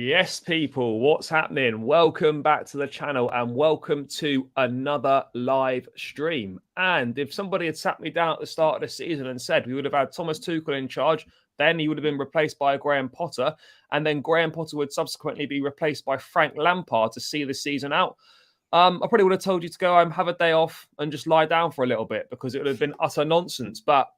Yes, people, what's happening? Welcome back to the channel and welcome to another live stream. And if somebody had sat me down at the start of the season and said we would have had Thomas Tuchel in charge, then he would have been replaced by Graham Potter, and then Graham Potter would subsequently be replaced by Frank Lampard to see the season out, I probably would have told you to go home, have a day off and just lie down for a little bit because it would have been utter nonsense. But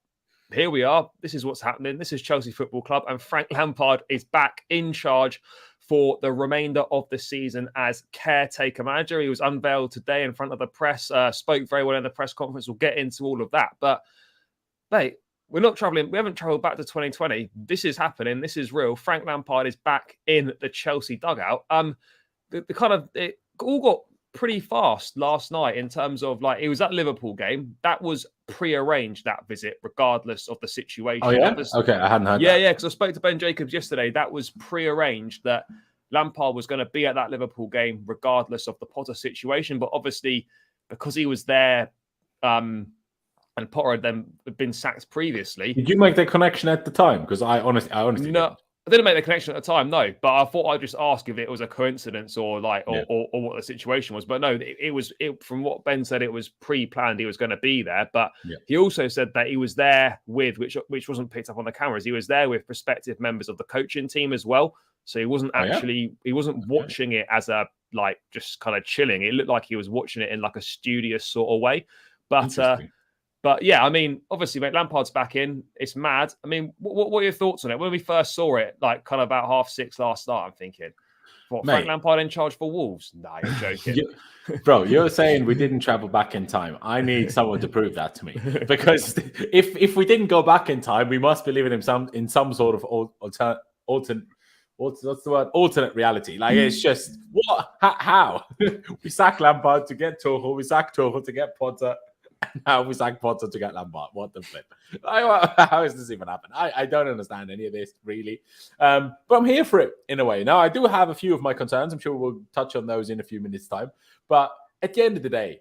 here we are. This is what's happening. This is Chelsea Football Club, and Frank Lampard is back in charge for the remainder of the season as caretaker manager. He was unveiled today in front of the press, spoke very well in the press conference. We'll get into all of that. But, mate, we're not travelling. We haven't travelled back to 2020. This is happening. This is real. Frank Lampard is back in the Chelsea dugout. It all got pretty fast last night in terms of, like, it was that Liverpool game. That was pre-arranged, that visit, regardless of the situation. Oh, yeah? Okay, I hadn't heard that. Yeah, because I spoke to Ben Jacobs yesterday. That was pre-arranged that Lampard was going to be at that Liverpool game regardless of the Potter situation. But obviously, because he was there and Potter had then been sacked previously. Did you make the connection at the time? Because I honestly no. didn't. I didn't make the connection at the time, no. But I thought I'd just ask if it was a coincidence or what the situation was. But no, it was from what Ben said, it was pre-planned. He was going to be there, but he also said that he was there with which wasn't picked up on the cameras. He was there with prospective members of the coaching team as well. So he wasn't he wasn't watching it as a just kind of chilling. It looked like he was watching it in like a studious sort of way. But yeah, I mean, obviously, mate, Lampard's back in. It's mad. I mean, what are your thoughts on it? When we first saw it, like kind of about 6:30 last night, I'm thinking, what, Frank Lampard in charge for Wolves? Nah, you're joking. Bro, you're saying we didn't travel back in time. I need someone to prove that to me. Because if we didn't go back in time, we must be living in some sort of alternate reality. Like, it's just, what? How? We sacked Lampard to get Tuchel. We sacked Tuchel to get Potter. Now we sacked Potter to get Lampard. What the flip? How is this even happening? I don't understand any of this, really. But I'm here for it, in a way. Now, I do have a few of my concerns. I'm sure we'll touch on those in a few minutes' time. But at the end of the day,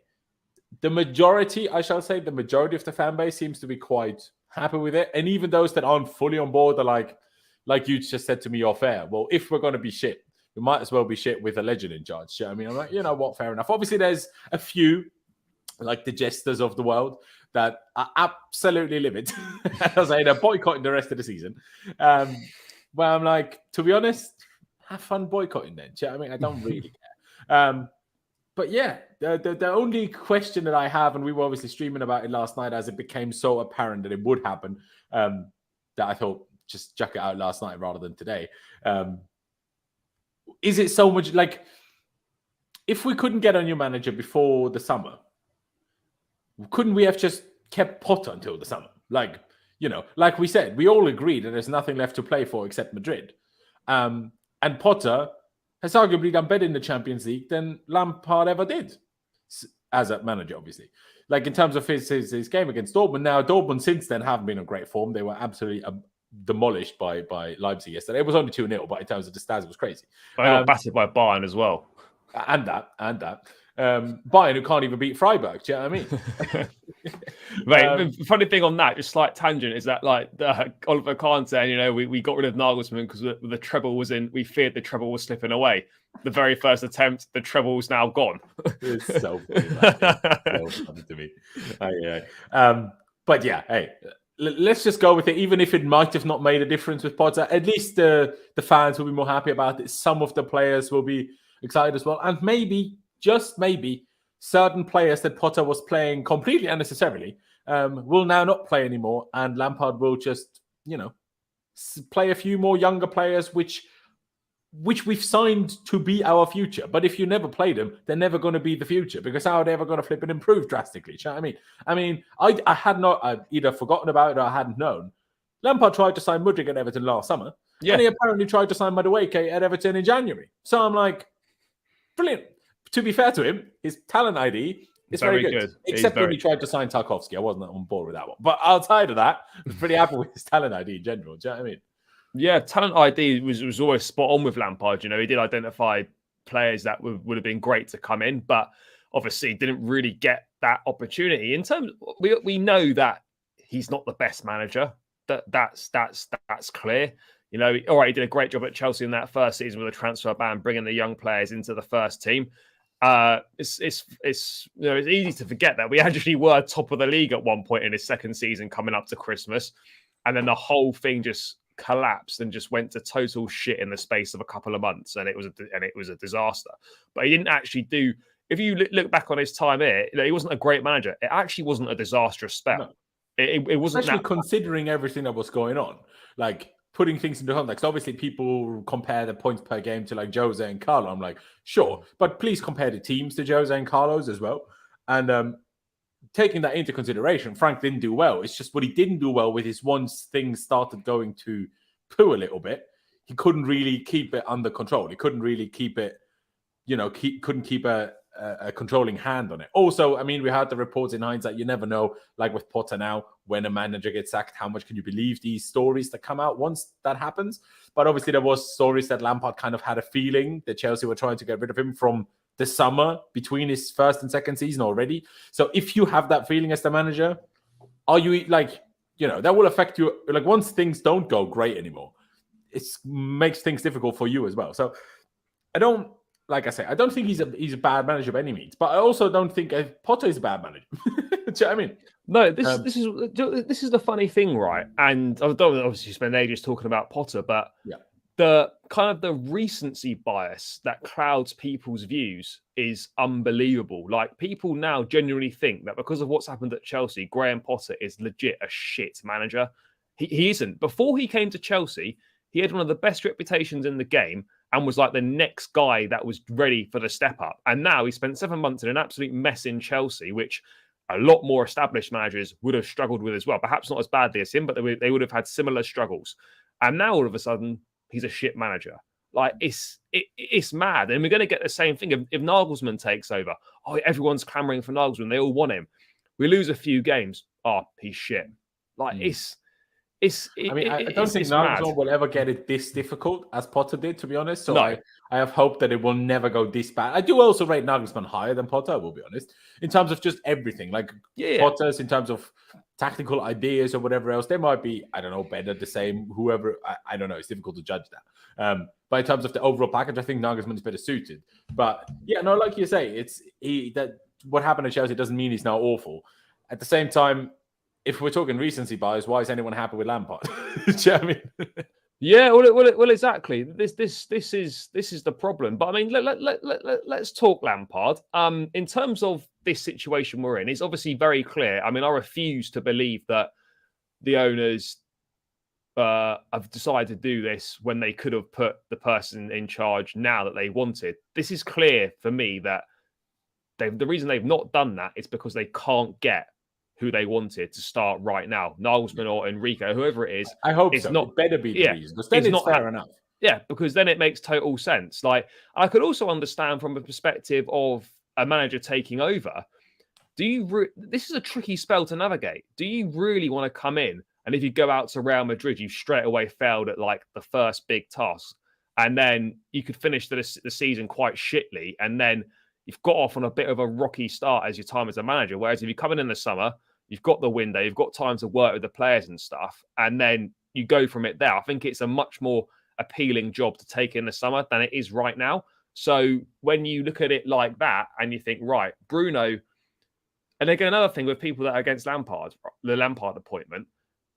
the majority of the fan base seems to be quite happy with it. And even those that aren't fully on board are like you just said to me off air, well, if we're going to be shit, we might as well be shit with a legend in charge. I mean, I'm like, you know what, fair enough. Obviously, there's a few, like the jesters of the world, that are absolutely livid. As I say, they're boycotting the rest of the season. Well, I'm like, to be honest, have fun boycotting then. I mean, I don't really care. But yeah, the only question that I have, and we were obviously streaming about it last night as it became so apparent that it would happen, that I thought just chuck it out last night rather than today. Is it so much like, if we couldn't get a new manager before the summer, couldn't we have just kept Potter until the summer? Like we said, we all agree that there's nothing left to play for except Madrid. And Potter has arguably done better in the Champions League than Lampard ever did as a manager, obviously. Like, in terms of his game against Dortmund. Now, Dortmund since then haven't been in great form. They were absolutely demolished by Leipzig yesterday. It was only 2-0, but in terms of the stats, it was crazy. They got battered by Bayern as well. And that. Bayern, who can't even beat Freiburg. Do you know what I mean? Right. The funny thing on that, just slight tangent, is that Oliver Kahn saying, we got rid of Nagelsmann because the treble was in. We feared the treble was slipping away. The very first attempt, the treble's now gone. It's so funny. So funny to me. But yeah, hey, let's just go with it. Even if it might have not made a difference with Potter, at least the fans will be more happy about it. Some of the players will be excited as well, and maybe, just maybe, certain players that Potter was playing completely unnecessarily will now not play anymore, and Lampard will just, play a few more younger players, which we've signed to be our future. But if you never play them, they're never going to be the future, because how are they ever going to flip and improve drastically? You know what I mean? I'd either forgotten about it or I hadn't known. Lampard tried to sign Mudryk at Everton last summer, and he apparently tried to sign Madueke at Everton in January. So I'm like, brilliant. To be fair to him, his talent ID is very good. Except when he tried to sign Tarkowski. I wasn't on board with that one. But outside of that, I was pretty happy with his talent ID in general. Do you know what I mean? Yeah, talent ID was always spot on with Lampard. He did identify players that would have been great to come in, but obviously didn't really get that opportunity. In terms, we know that he's not the best manager. That's clear. You know, all right, he did a great job at Chelsea in that first season with a transfer ban, bringing the young players into the first team. It's easy to forget that we actually were top of the league at one point in his second season coming up to Christmas, and then the whole thing just collapsed and just went to total shit in the space of a couple of months, and it was a disaster. But he didn't actually do. If you look back on his time here, he wasn't a great manager. It actually wasn't a disastrous spell. No. It wasn't, especially considering everything that was going on, like. Putting things into context, obviously people compare the points per game to like Jose and Carlo. I'm like, sure, but please compare the teams to Jose and Carlos as well. And taking that into consideration, Frank didn't do well. It's just what he didn't do well with is once things started going to poo a little bit, he couldn't really keep it under control. He couldn't really keep it, couldn't keep a controlling hand on it. Also, I mean, we had the reports in hindsight. You never know, like with Potter now, when a manager gets sacked, how much can you believe these stories that come out once that happens? But obviously there was stories that Lampard kind of had a feeling that Chelsea were trying to get rid of him from the summer between his first and second season already. So if you have that feeling as the manager, are you like, that will affect you. Like once things don't go great anymore, it makes things difficult for you as well. So like I say, I don't think he's a bad manager by any means, but I also don't think Potter is a bad manager. Do you know what I mean? No, this is the funny thing, right? And I don't obviously spend ages talking about Potter, but the kind of the recency bias that clouds people's views is unbelievable. Like people now genuinely think that because of what's happened at Chelsea, Graham Potter is legit a shit manager. He isn't. Before he came to Chelsea, he had one of the best reputations in the game and was like the next guy that was ready for the step up. And now he spent 7 months in an absolute mess in Chelsea, which a lot more established managers would have struggled with as well. Perhaps not as badly as him, but they would have had similar struggles. And now all of a sudden, he's a shit manager. Like it's mad. And we're going to get the same thing if Nagelsmann takes over. Oh, everyone's clamoring for Nagelsmann. They all want him. We lose a few games. Oh, he's shit. Like I don't think Nagelsmann will ever get it this difficult as Potter did, to be honest. So no. I have hope that it will never go this bad. I do also rate Nagelsmann higher than Potter, I will be honest, in terms of just everything. Like Potter's in terms of tactical ideas or whatever else, they might be, I don't know, better, the same, whoever. I don't know. It's difficult to judge that. But in terms of the overall package, I think Nagelsmann is better suited. But like you say, that what happened at Chelsea doesn't mean he's now awful. At the same time, if we're talking recency bias, why is anyone happy with Lampard? Do you know what I mean? Yeah, well, exactly. This is the problem. But I mean, let's talk Lampard. In terms of this situation we're in, it's obviously very clear. I mean, I refuse to believe that the owners have decided to do this when they could have put the person in charge now that they wanted. This is clear for me that the reason they've not done that is because they can't get who they wanted to start right now, Nagelsmann or Enrique, whoever it is. I hope it's so. It better be the reason, because then it's fair enough. Yeah, because then it makes total sense. Like, I could also understand from a perspective of a manager taking over. This is a tricky spell to navigate. Do you really want to come in, and if you go out to Real Madrid, you've straight away failed at like the first big task, and then you could finish the season quite shitly, and then you've got off on a bit of a rocky start as your time as a manager. Whereas if you come in the summer, you've got the window, you've got time to work with the players and stuff, and then you go from it there. I think it's a much more appealing job to take in the summer than it is right now. So when you look at it like that and you think, right, Bruno, and again, another thing with people that are against Lampard, the Lampard appointment,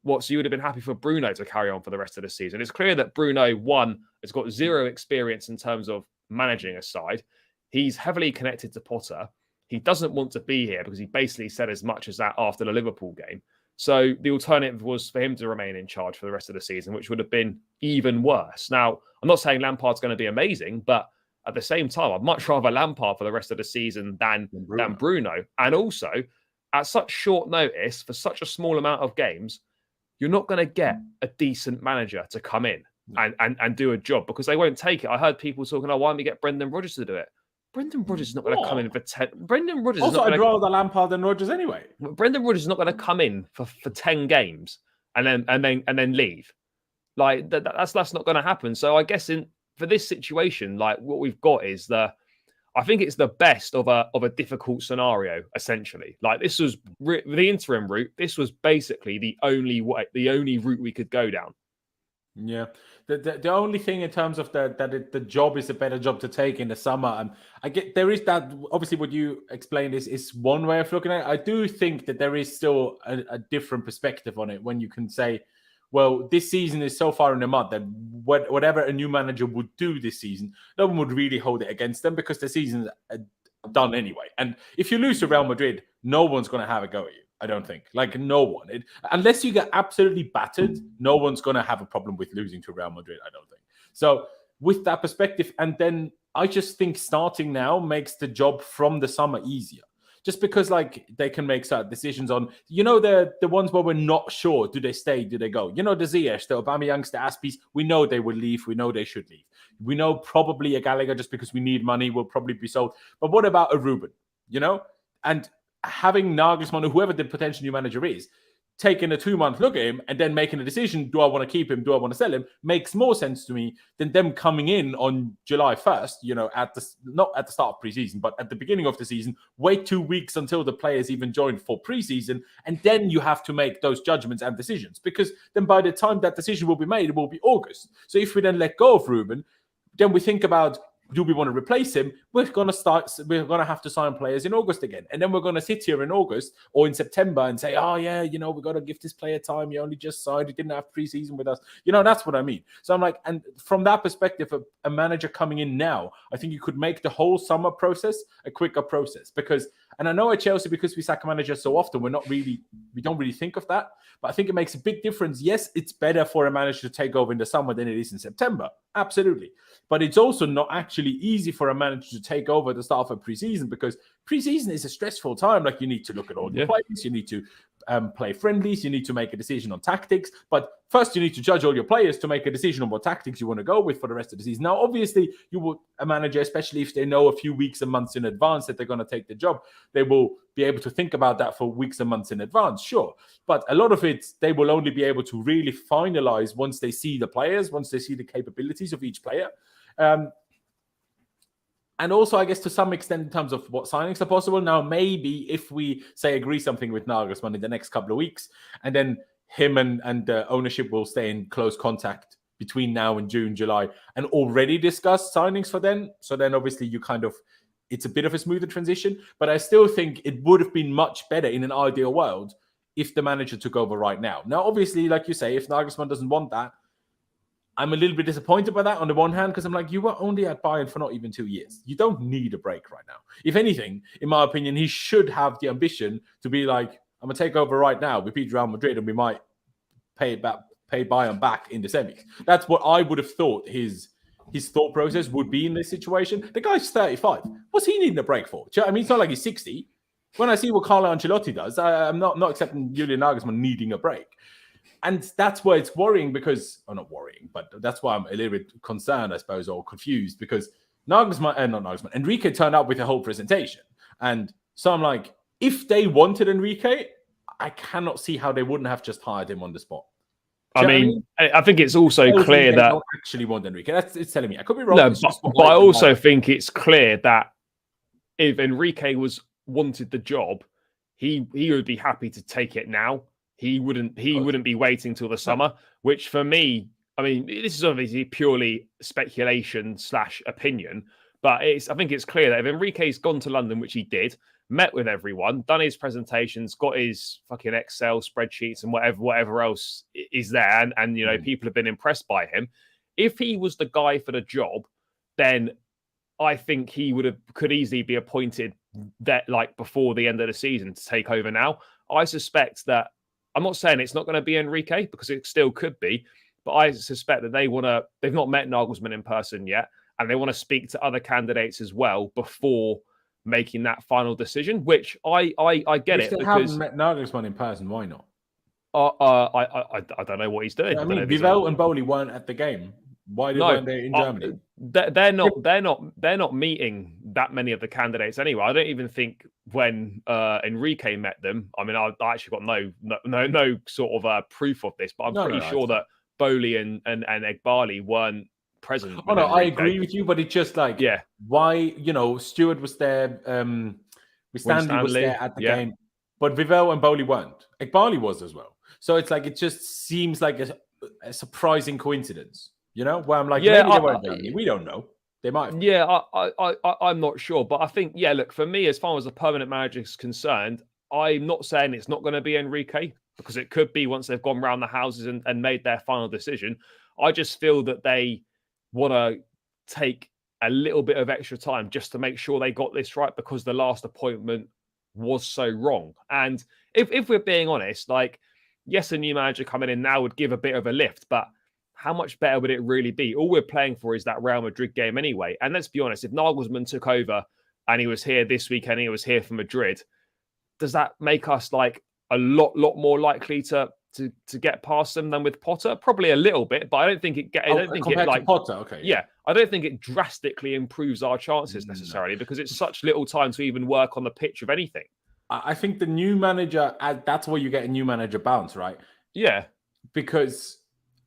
so you would have been happy for Bruno to carry on for the rest of the season. It's clear that Bruno, one, has got zero experience in terms of managing a side. He's heavily connected to Potter. He doesn't want to be here because he basically said as much as that after the Liverpool game. So the alternative was for him to remain in charge for the rest of the season, which would have been even worse. Now, I'm not saying Lampard's going to be amazing, but at the same time, I'd much rather Lampard for the rest of the season than Bruno. And also, at such short notice, for such a small amount of games, you're not going to get a decent manager to come in and do a job because they won't take it. I heard people talking, why don't we get Brendan Rodgers to do it? Brendan Rodgers is not going to come in for 10. Brendan Rodgers also, I'd rather Lampard than Rodgers anyway. Brendan Rodgers is not going to come in for 10 games and then leave. Like that's not going to happen. So I guess for this situation, like what we've got is I think it's the best of a difficult scenario. Essentially, like this was the interim route. This was basically the only route we could go down. Yeah, the only thing in terms of the job is a better job to take in the summer, and I get there is that obviously what you explained is one way of looking at it. I do think that there is still a different perspective on it when you can say, well, this season is so far in the mud that whatever a new manager would do this season, no one would really hold it against them because the season's done anyway. And if you lose to Real Madrid, no one's going to have a go at you. I don't think. Like, no one. Unless you get absolutely battered, no one's going to have a problem with losing to Real Madrid, I don't think. So with that perspective, and then I just think starting now makes the job from the summer easier. Just because, like, they can make certain decisions on, the ones where we're not sure, do they stay, do they go? The Ziyech, the Aubameyangs, the Aspies, we know they will leave. We know they should leave. We know probably a Gallagher, just because we need money, will probably be sold. But what about a Ruben, And having Nagelsmann or whoever the potential new manager is, taking a 2-month look at him and then making a decision, do I want to keep him, do I want to sell him, makes more sense to me than them coming in on July 1st, not at the start of preseason, but at the beginning of the season, wait 2 weeks until the players even join for preseason, and then you have to make those judgments and decisions, because then by the time that decision will be made, it will be August. So if we then let go of Ruben, then we think about, do we want to replace him? We're going to have to sign players in August again. And then we're going to sit here in August or in September and say, oh, yeah, we've got to give this player time. He only just signed. He didn't have preseason with us. That's what I mean. So I'm like, and from that perspective, a manager coming in now, I think you could make the whole summer process a quicker process because, and I know at Chelsea, because we sack a manager so often, we don't really think of that. But I think it makes a big difference. Yes, it's better for a manager to take over in the summer than it is in September. Absolutely. But it's also not actually easy for a manager to take over at the start of a preseason, because preseason is a stressful time. Like, you need to look at all your players, you need to play friendlies, you need to make a decision on tactics. But first, you need to judge all your players to make a decision on what tactics you want to go with for the rest of the season. Now, obviously, a manager, especially if they know a few weeks and months in advance that they're going to take the job, they will be able to think about that for weeks and months in advance, sure. But a lot of it, they will only be able to really finalize once they see the players, once they see the capabilities of each player. And also, I guess, to some extent, in terms of what signings are possible. Now, maybe if we, say, agree something with Nagelsmann in the next couple of weeks, and then him and the ownership will stay in close contact between now and June, July, and already discuss signings for then. So then, obviously, it's a bit of a smoother transition. But I still think it would have been much better in an ideal world if the manager took over right now. Now, obviously, like you say, if Nagelsmann doesn't want that, I'm a little bit disappointed by that on the one hand, because I'm like, you were only at Bayern for not even 2 years. You don't need a break right now. If anything, in my opinion, he should have the ambition to be like, I'm going to take over right now. We beat Real Madrid and we might pay Bayern back in the semis. That's what I would have thought his thought process would be in this situation. The guy's 35. What's he needing a break for? I mean, it's not like he's 60. When I see what Carlo Ancelotti does, I'm not accepting Julian Nagelsmann needing a break. And that's why it's worrying because, or not worrying, but that's why I'm a little bit concerned, I suppose, or confused, because Enrique turned up with a whole presentation. And so I'm like, if they wanted Enrique, I cannot see how they wouldn't have just hired him on the spot. I think it's also clear that... don't actually want Enrique. It's telling me. I could be wrong. No, but I also think it's clear that if Enrique wanted the job, he would be happy to take it now. He wouldn't be waiting till the summer, which for me, I mean, this is obviously purely speculation / opinion, but I think it's clear that if Enrique's gone to London, which he did, met with everyone, done his presentations, got his fucking Excel spreadsheets and whatever else is there, and people have been impressed by him. If he was the guy for the job, then I think he could easily be appointed that like before the end of the season to take over now. I suspect that, I'm not saying it's not going to be Enrique, because it still could be, but I suspect that they've not met Nagelsmann in person yet, and they want to speak to other candidates as well before making that final decision, which I get it. If they haven't met Nagelsmann in person, why not? I don't know what he's doing. I mean, Vivell and Bowley weren't at the game. Why weren't they in Germany? They're not meeting that many of the candidates anyway. I don't even think when Enrique met them. I mean, I actually got no sort of proof of this, but I'm pretty sure that Bowley and Egbali weren't present. Oh no, I agree with you, but it's just like, why? Stewart was there, Stanley was there at the game, but Vivell and Bowley weren't. Egbali was as well. So it's like, it just seems like a surprising coincidence, where I'm like, Yeah, maybe they weren't Germany. We don't know. They might have. Yeah, I'm not sure. But I think, look, for me, as far as the permanent manager is concerned, I'm not saying it's not going to be Enrique, because it could be once they've gone round the houses and made their final decision. I just feel that they want to take a little bit of extra time just to make sure they got this right, because the last appointment was so wrong. And if we're being honest, like, yes, a new manager coming in now would give a bit of a lift, but how much better would it really be? All we're playing for is that Real Madrid game anyway. And let's be honest, if Nagelsmann took over and he was here this weekend, he was here for Madrid, does that make us like a lot more likely to get past them than with Potter? Probably a little bit, but I don't think it. I don't think it like to Potter. Okay, yeah, I don't think it drastically improves our chances necessarily, because it's such little time to even work on the pitch of anything. I think the new manager, that's where you get a new manager bounce, right? Yeah, because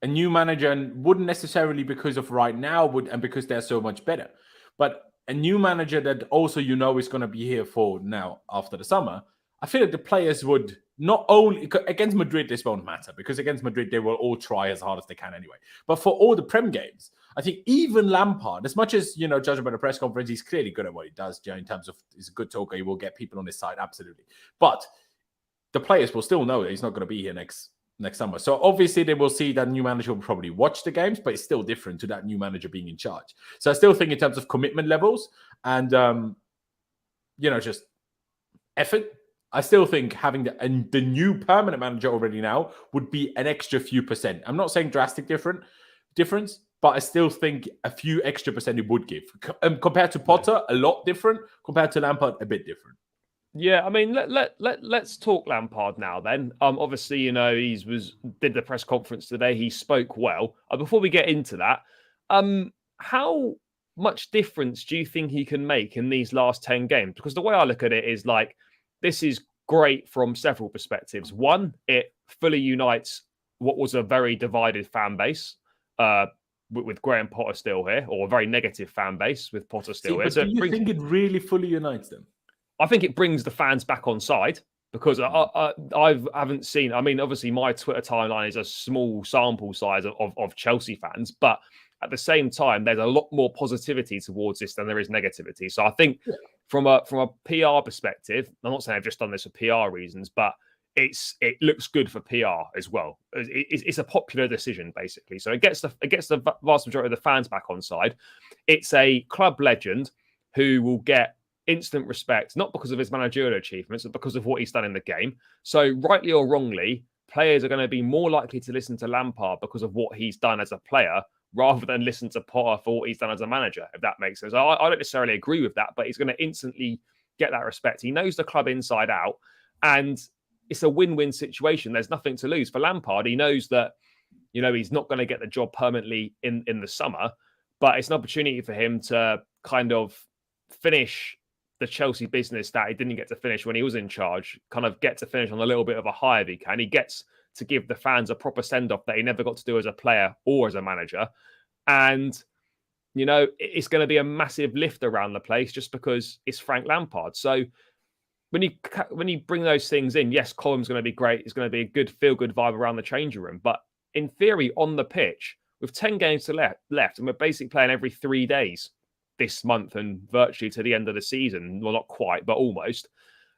a new manager wouldn't necessarily, because of right now, and because they're so much better, but a new manager that also is going to be here for now after the summer. I feel like the players would not only against Madrid, this won't matter, because against Madrid they will all try as hard as they can anyway. But for all the Prem games, I think even Lampard, as much as judging by the press conference, he's clearly good at what he does. In terms of, he's a good talker, he will get people on his side, absolutely. But the players will still know that he's not going to be here next summer. So obviously they will see that new manager will probably watch the games, but it's still different to that new manager being in charge. So I still think in terms of commitment levels and just effort, I still think having the new permanent manager already now would be an extra few percent. I'm not saying drastic difference, but I still think a few extra percent it would give. Compared to Potter, a lot different. Compared to Lampard, a bit different. Yeah, I mean, let's talk Lampard now then. Obviously, did the press conference today. He spoke well. Before we get into that, how much difference do you think he can make in these last 10 games? Because the way I look at it is like, this is great from several perspectives. One, it fully unites what was a very divided fan base, with Graham Potter still here, or a very negative fan base with Potter still here. But do you think it really fully unites them? I think it brings the fans back on side, because I haven't seen. I mean, obviously, my Twitter timeline is a small sample size of Chelsea fans, but at the same time, there's a lot more positivity towards this than there is negativity. So I think from a PR perspective, I'm not saying I've just done this for PR reasons, but it looks good for PR as well. It's a popular decision, basically. So it gets the vast majority of the fans back on side. It's a club legend who will get instant respect, not because of his managerial achievements, but because of what he's done in the game. So rightly or wrongly, players are going to be more likely to listen to Lampard because of what he's done as a player, rather than listen to Potter for what he's done as a manager, if that makes sense. I don't necessarily agree with that, but he's going to instantly get that respect. He knows the club inside out, and it's a win-win situation. There's nothing to lose. For Lampard, he knows that, he's not going to get the job permanently in the summer, but it's an opportunity for him to kind of finish the Chelsea business that he didn't get to finish when he was in charge, kind of get to finish on a little bit of a high if he can. He gets to give the fans a proper send-off that he never got to do as a player or as a manager. And, it's going to be a massive lift around the place just because it's Frank Lampard. So when you bring those things in, yes, Colum's going to be great. It's going to be a good feel-good vibe around the changing room. But in theory, on the pitch, with 10 games to left, and we're basically playing every 3 days this month and virtually to the end of the season, well, not quite, but almost,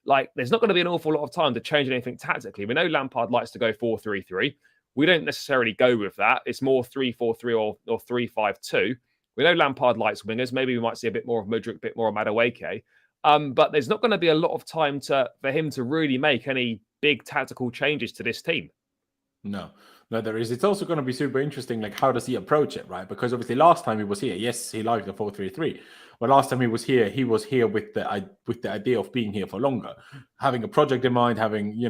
like, there's not going to be an awful lot of time to change anything tactically. We know Lampard likes to go 4-3-3. We don't necessarily go with that. It's more 3-4-3 or 3-5-2. We know Lampard likes wingers. Maybe we might see a bit more of Mudryk, a bit more of Madueke. But there's not going to be a lot of time for him to really make any big tactical changes to this team. No, there is. It's also going to be super interesting, like, how does he approach it, right? Because obviously last time he was here, yes, he liked the 4-3-3. But last time he was here with the idea of being here for longer, having a project in mind, having,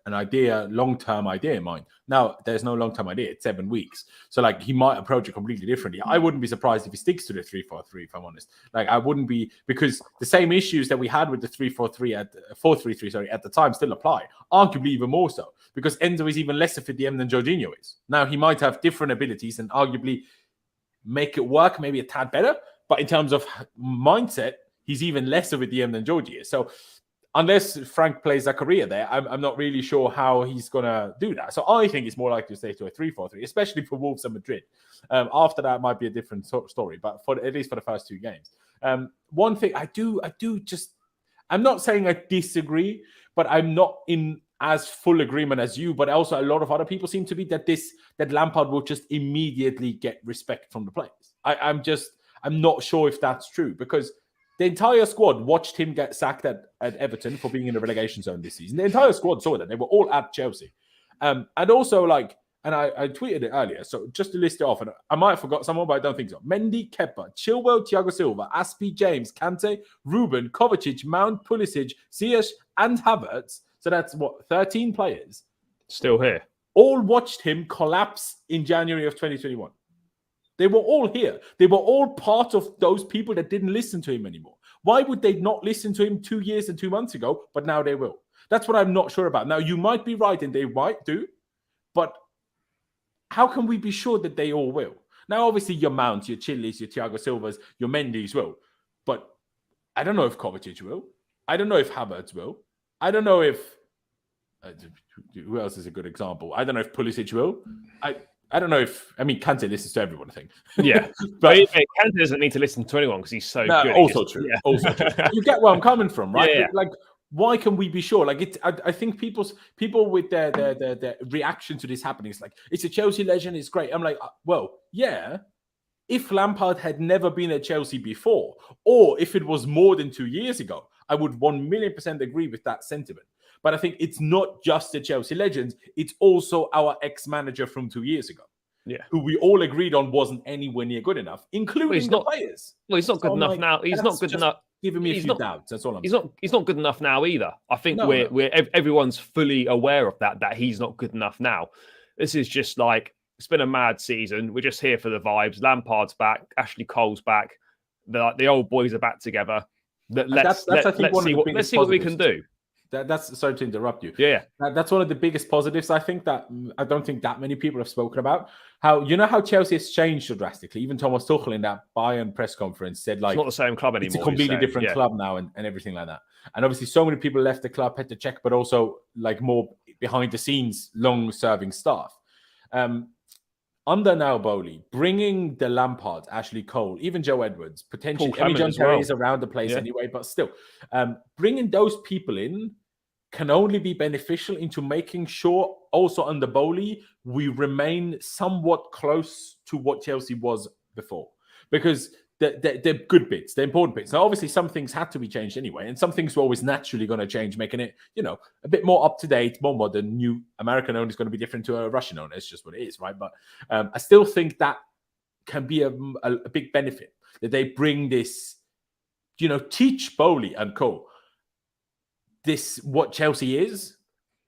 an idea, long-term idea in mind. Now, there's no long-term idea. It's 7 weeks. So, like, he might approach it completely differently. I wouldn't be surprised if he sticks to the 3-4-3, if I'm honest. Like, I wouldn't be, because the same issues that we had with the 4-3-3 at the time still apply. Arguably even more so, because Enzo is even less of a DM than Jorginho is. Now, he might have different abilities and arguably make it work maybe a tad better, but in terms of mindset, he's even less of a DM than Georgie is. So unless Frank plays a career there, I'm not really sure how he's going to do that. So I think it's more likely to stay to a 3-4-3, especially for Wolves and Madrid. After that might be a different story, but at least for the first 2 games. One thing I'm not saying I disagree, but I'm not in as full agreement as you, but also a lot of other people seem to be that Lampard will just immediately get respect from the players. I'm not sure if that's true, because the entire squad watched him get sacked at Everton for being in the relegation zone this season. The entire squad saw that. They were all at Chelsea. And also, and I tweeted it earlier, so just to list it off, and I might have forgot someone, but I don't think so. Mendy, Kepa, Chilwell, Thiago Silva, Aspi, James, Kante, Ruben, Kovacic, Mount, Pulisic, Ziyech, and Havertz. So that's 13 players. Still here. All watched him collapse in January of 2021. They were all here. They were all part of those people that didn't listen to him anymore. Why would they not listen to him 2 years and 2 months ago, but now they will? That's what I'm not sure about. Now, you might be right, and they might do, but how can we be sure that they all will? Now, obviously, your Mounts, your Chilis, your Thiago Silvas, your Mendy's will, but I don't know if Kovacic will. I don't know if Havertz will. I don't know if... who else is a good example? I don't know if Pulisic will. I don't know if... I mean, Kante listens to everyone, I think. Yeah. but Kante doesn't need to listen to anyone because he's so good. Also true. Yeah. Also true. You get where I'm coming from, right? Yeah. Like, why can we be sure? Like, I think people with their reaction to this happening is like, it's a Chelsea legend, it's great. I'm like, well, yeah. If Lampard had never been at Chelsea before, or if it was more than 2 years ago, I would 1,000,000% agree with that sentiment. But I think it's not just the Chelsea legends, it's also our ex-manager from 2 years ago. Yeah. Who we all agreed on wasn't anywhere near good enough, including the players. Well, he's not good enough now. He's not good enough. Giving me a few doubts. That's all I'm saying. He's not good enough now either. I think everyone's fully aware of that he's not good enough now. This is just like, it's been a mad season. We're just here for the vibes. Lampard's back. Ashley Cole's back. The old boys are back together. Let's see what we can do. That's sorry to interrupt you. Yeah, that's one of the biggest positives. I think that I don't think that many people have spoken about how Chelsea has changed so drastically. Even Thomas Tuchel in that Bayern press conference said, like, it's not the same club anymore. It's a completely different club now, and everything like that. And obviously, so many people left the club, had to check, but also like more behind the scenes, long-serving staff. Under now Bowley, bringing the Lampards, Ashley Cole, even Joe Edwards, potentially John Terry is around the place anyway, but still, bringing those people in can only be beneficial into making sure also under Bowley we remain somewhat close to what Chelsea was before, because they're good bits, they're important bits. Now, obviously, some things had to be changed anyway, and some things were always naturally going to change, making it, a bit more up to date, more modern. New American owner is going to be different to a Russian owner. It's just what it is, right? But I still think that can be a big benefit that they bring this, teach Bowley and co. This what Chelsea is,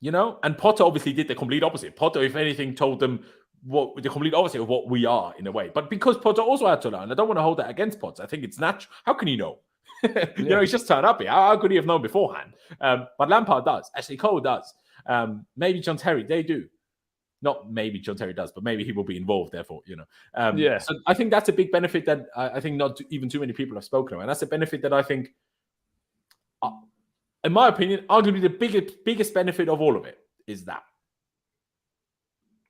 and Potter obviously did the complete opposite. Potter, if anything, told them what the complete opposite of what we are in a way. But because Potter also had to learn, I don't want to hold that against Potter. I think it's natural. How can you know? He's just turned up here. How could he have known beforehand? But Lampard does. Ashley Cole does. Maybe John Terry, they do. Not maybe John Terry does, but maybe he will be involved. Therefore, So I think that's a big benefit that I think not even too many people have spoken about. And that's a benefit that I think, in my opinion, arguably the biggest benefit of all of it is that.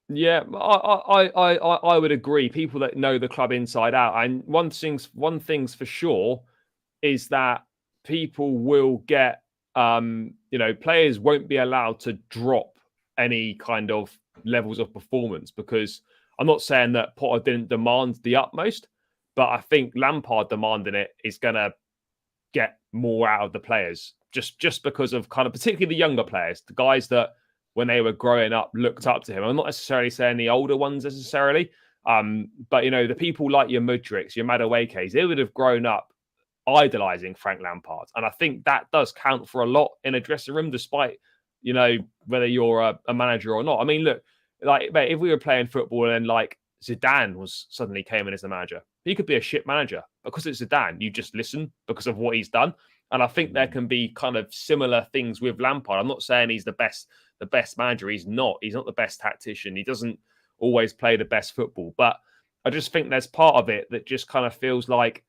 Yeah, I would agree. People that know the club inside out, and one thing's for sure is that people will get, players won't be allowed to drop any kind of levels of performance, because I'm not saying that Potter didn't demand the utmost, but I think Lampard demanding it is going to get more out of the players, just because of kind of particularly the younger players, the guys that when they were growing up looked up to him. I'm not necessarily saying the older ones necessarily, but the people like your Mudriks, your Maduekes, they would have grown up idolizing Frank Lampard, and I think that does count for a lot in a dressing room, despite whether you're a manager or not. I mean, look, like, mate, if we were playing football and like Zidane suddenly came in as the manager, he could be a shit manager because it's Zidane. You just listen because of what he's done. And I think there can be kind of similar things with Lampard. I'm not saying he's the best manager. He's not the best tactician. He doesn't always play the best football. But I just think there's part of it that just kind of feels like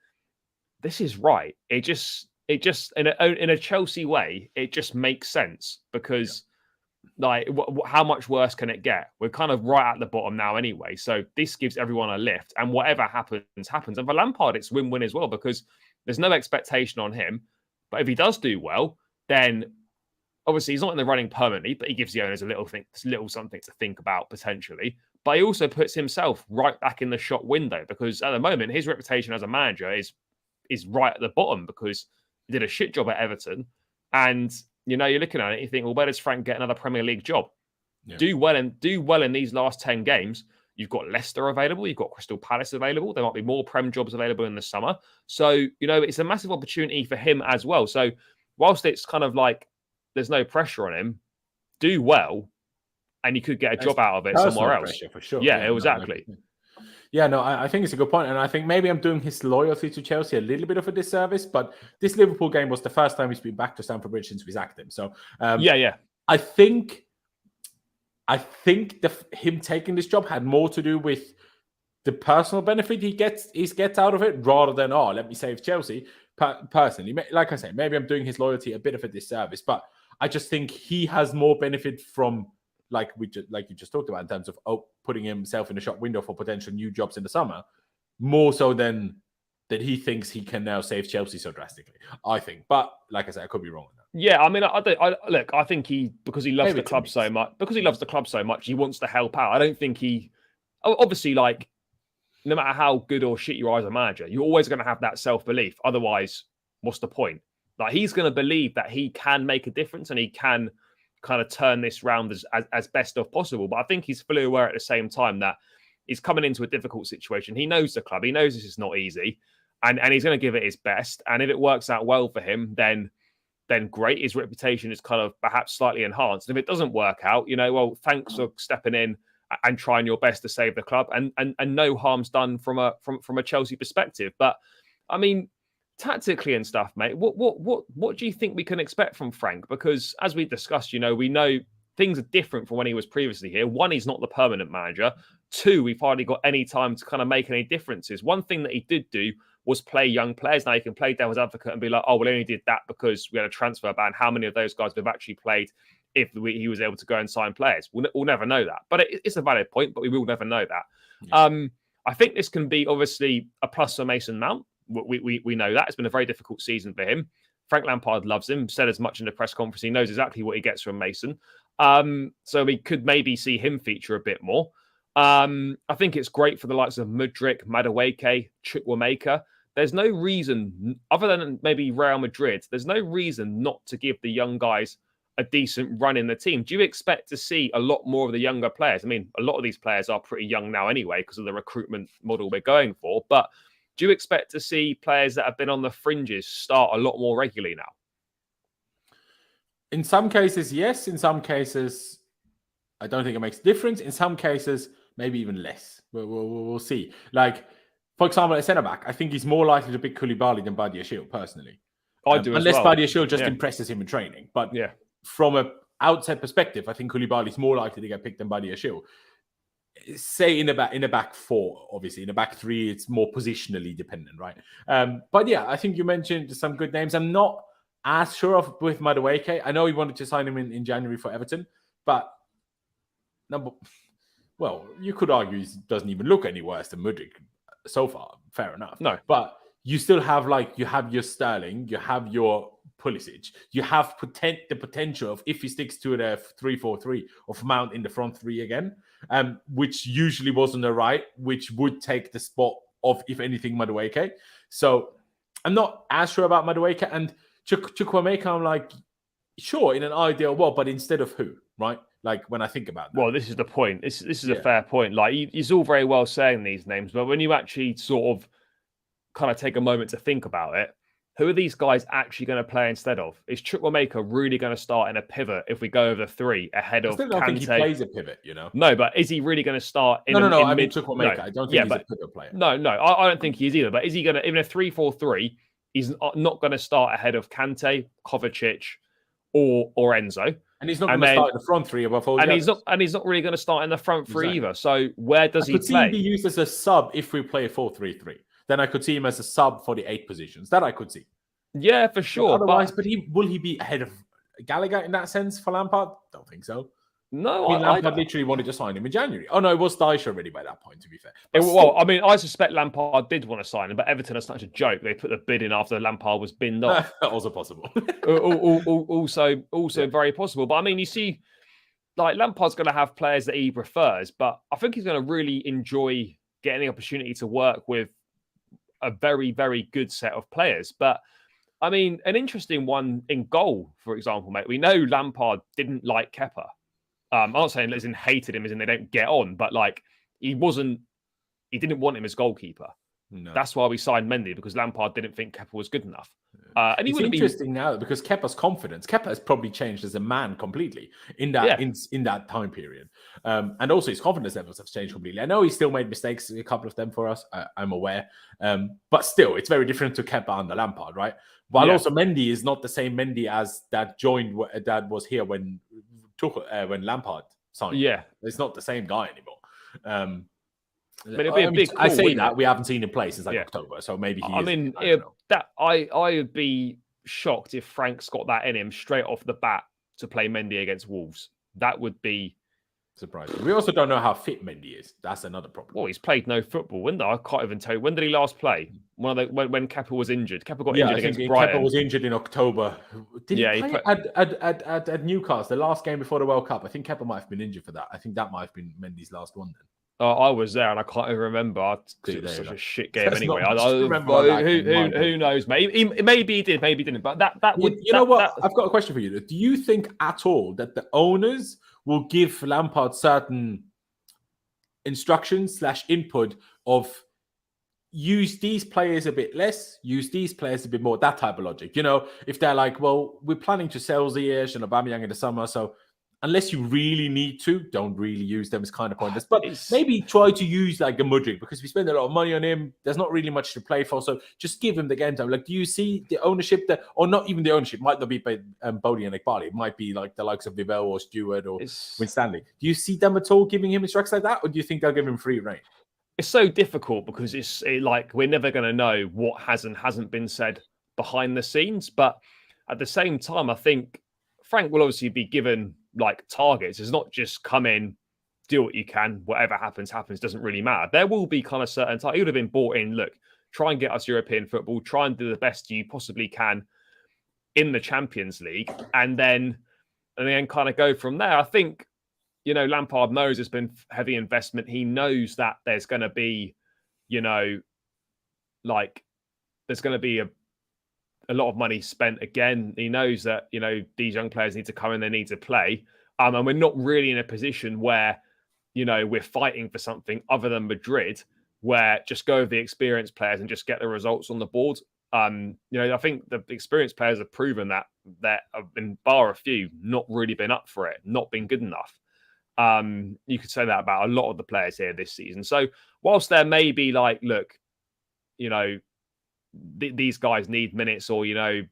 this is right. It just it just in a Chelsea way, it just makes sense because like how much worse can it get? We're kind of right at the bottom now anyway, so this gives everyone a lift, and whatever happens. And for Lampard, it's win-win as well because there's no expectation on him. But if he does do well, then obviously he's not in the running permanently, but he gives the owners a little something to think about potentially. But he also puts himself right back in the shop window because at the moment his reputation as a manager is right at the bottom because he did a shit job at Everton. And you're looking at it, you think, well, where does Frank get another Premier League job? Yeah. Do well in these last 10 games. You've got Leicester available, you've got Crystal Palace available. There might be more Prem jobs available in the summer. So, it's a massive opportunity for him as well. So whilst it's kind of like there's no pressure on him, do well, and you could get a job out of it somewhere else. For sure. Yeah, exactly. I think it's a good point. And I think maybe I'm doing his loyalty to Chelsea a little bit of a disservice, but this Liverpool game was the first time he's been back to Stamford Bridge since we sacked him. So, I think him taking this job had more to do with the personal benefit he gets out of it rather than, let me save Chelsea. Personally, like I say, maybe I'm doing his loyalty a bit of a disservice, but I just think he has more benefit from, like you just talked about, in terms of putting himself in the shop window for potential new jobs in the summer, more so than that he thinks he can now save Chelsea so drastically. I think, but like I said, I could be wrong on that. Yeah, I mean, I think because he loves the club so much, he wants to help out. I don't think obviously, like, no matter how good or shit you are as a manager, you're always going to have that self-belief. Otherwise, what's the point? Like, he's going to believe that he can make a difference and he can kind of turn this round as best of possible. But I think he's fully aware at the same time that he's coming into a difficult situation. He knows the club. He knows this is not easy. And he's going to give it his best. And if it works out well for him, then great. His reputation is kind of perhaps slightly enhanced. And if it doesn't work out, well, thanks for stepping in and trying your best to save the club. And no harm's done from a Chelsea perspective. But I mean, tactically and stuff, mate, what do you think we can expect from Frank? Because as we discussed, we know things are different from when he was previously here. One, he's not the permanent manager. Two, we've hardly got any time to kind of make any differences. One thing that he did do was play young players. Now you can play devil's advocate and be like, oh, we only did that because we had a transfer ban. How many of those guys have actually played if he was able to go and sign players? We'll never know that. But it's a valid point, but we will never know that. Yeah. I think this can be obviously a plus for Mason Mount. We know that. It's been a very difficult season for him. Frank Lampard loves him, said as much in the press conference. He knows exactly what he gets from Mason. So we could maybe see him feature a bit more. I think it's great for the likes of Mudryk, Madueke, Chukwuemeka. There's no reason, other than maybe Real Madrid, there's no reason not to give the young guys a decent run in the team. Do you expect to see a lot more of the younger players? I mean, a lot of these players are pretty young now anyway because of the recruitment model we're going for. But do you expect to see players that have been on the fringes start a lot more regularly now? In some cases, yes. In some cases, I don't think it makes a difference. In some cases, maybe even less. We'll see. Like, for example, at centre-back, I think he's more likely to pick Koulibaly than Badiashile, personally. I do unless as well. Badiashile just impresses him in training. But from an outside perspective, I think Koulibaly is more likely to get picked than Badiashile. Say in the back four, obviously. In the back three, it's more positionally dependent, right? But yeah, I think you mentioned some good names. I'm not as sure of with Madueke. I know he wanted to sign him in January for Everton, but you could argue he doesn't even look any worse than Mudryk so far. Fair enough. No. But you still have you have your Sterling, you have your Pulisic, you have the potential of, if he sticks to the 3-4-3, of Mount in the front three again, which usually wasn't the right, which would take the spot of, if anything, Madueke. So I'm not as sure about Madueke. And Chukwuemeka, I'm like, sure, in an ideal world, but instead of who, right? Like, when I think about that. Well, this is the point. This is a fair point. Like, it's all very well saying these names, but when you actually sort of kind of take a moment to think about it, who are these guys actually going to play instead of? Is Chukwuemeka really going to start in a pivot if we go over three ahead of Kante? I don't think he plays a pivot, No, but is he really going to start in I mean Chukwuemeka. No. I don't think he's a pivot player. No, I don't think he is either. But is he going to, even a 3-4-3, he's not going to start ahead of Kante, Kovacic, or Enzo. And he's not going to start in the front three above all. And he's not really going to start in the front three either. So where does he play? I could see him be used as a sub if we play a 4-3-3. Then I could see him as a sub for the 8 positions. That I could see. Yeah, for sure. Otherwise, but will he be ahead of Gallagher in that sense for Lampard? Don't think so. No, I mean, Lampard literally wanted to sign him in January. Oh no, it was Dyche already by that point. To be fair, well, I mean, I suspect Lampard did want to sign him, but Everton are such a joke. They put the bid in after Lampard was binned off. Also possible. also very possible. But I mean, you see, like Lampard's going to have players that he prefers, but I think he's going to really enjoy getting the opportunity to work with a very, very good set of players. But I mean, an interesting one in goal, for example, mate. We know Lampard didn't like Kepa. I'm not saying as in hated him as in they don't get on, but like he didn't want him as goalkeeper. No. That's why we signed Mendy, because Lampard didn't think Kepa was good enough. And it's interesting now because Kepa's confidence, Kepa has probably changed as a man completely in that in that time period. And also his confidence levels have changed completely. I know he still made mistakes, a couple of them for us, I'm aware. But still, it's very different to Kepa under Lampard, right? While also Mendy is not the same Mendy as that was here when Lampard signed. Yeah. It's not the same guy anymore. But it'd be a big call, I say that we haven't seen him play since October, so maybe he I would be shocked if Frank's got that in him straight off the bat to play Mendy against Wolves. That would be surprising. We also don't know how fit Mendy is. That's another problem. Well, he's played no football. I can't even tell you. When did he last play? When Kepa was injured. Kepa got injured against Brighton. Kepa was injured in October. Did he play at Newcastle, the last game before the World Cup? I think Kepa might have been injured for that. I think that might have been Mendy's last one then. I was there and I can't even remember. It was such a shit game anyway. Who knows? Maybe he did, maybe he didn't. But that would. I've got a question for you. Do you think at all that the owners will give Lampard certain instructions / input of use these players a bit less, use these players a bit more, that type of logic? If they're like, well, we're planning to sell Ziyech and Aubameyang in the summer, so unless you really need to, don't really use them. It's kind of pointless. But maybe try to use like a Mudryk, because we spend a lot of money on him. There's not really much to play for. So just give him the game time. Like, do you see the ownership that, or not even the ownership, might not be by Bodie and Ekbali. It might be like the likes of Vivell or Stewart or Winstanley. Do you see them at all giving him instructions like that? Or do you think they'll give him free reign? It's so difficult because it's like we're never going to know what has and hasn't been said behind the scenes. But at the same time, I think Frank will obviously be given like targets. It's not just come in, do what you can, whatever happens, doesn't really matter. There will be kind of certain time. He would have been bought in, look, try and get us European football, try and do the best you possibly can in the Champions League, and then kind of go from there. I think, Lampard knows there's been heavy investment. He knows that there's going to be, there's going to be a lot of money spent again. He knows that, these young players need to come in, they need to play. And we're not really in a position where, we're fighting for something other than Madrid, where just go with the experienced players and just get the results on the board. I think the experienced players have proven that have been, bar a few, not really been up for it, not been good enough. You could say that about a lot of the players here this season. So whilst there may be like, look, these guys need minutes, or we're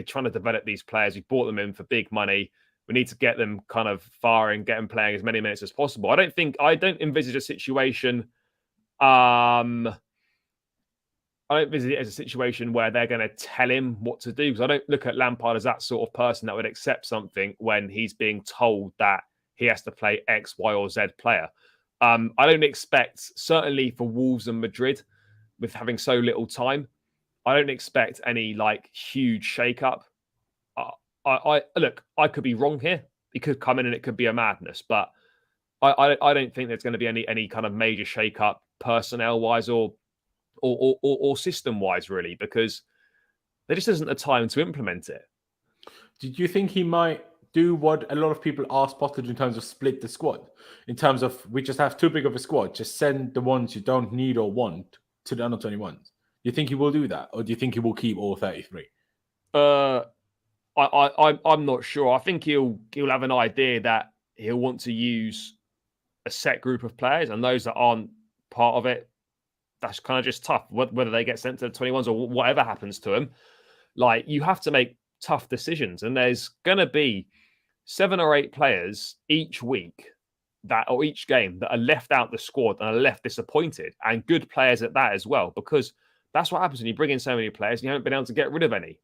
trying to develop these players. We bought them in for big money. We need to get them kind of firing, get them playing as many minutes as possible. I don't envisage a situation. I don't envisage it as a situation where they're going to tell him what to do, because I don't look at Lampard as that sort of person that would accept something when he's being told that he has to play X, Y, or Z player. I don't expect, certainly for Wolves and Madrid, with having so little time, I don't expect any like huge shake-up. I could be wrong here. He could come in and it could be a madness, but I don't think there's going to be any kind of major shake-up personnel-wise or system-wise, really, because there just isn't the time to implement it. Did you think he might do what a lot of people ask Potter in terms of split the squad? In terms of, we just have too big of a squad, just send the ones you don't need or want to the under 21s. Do you think he will do that, or do you think he will keep all 33? I'm not sure. I think he'll have an idea that he'll want to use a set group of players, and those that aren't part of it, that's kind of just tough. Whether they get sent to the 21s or whatever happens to them, like, you have to make tough decisions, and there's going to be 7 or 8 players each week or each game that are left out the squad and are left disappointed, and good players at that as well, because That's what happens when you bring in so many players and you haven't been able to get rid of any.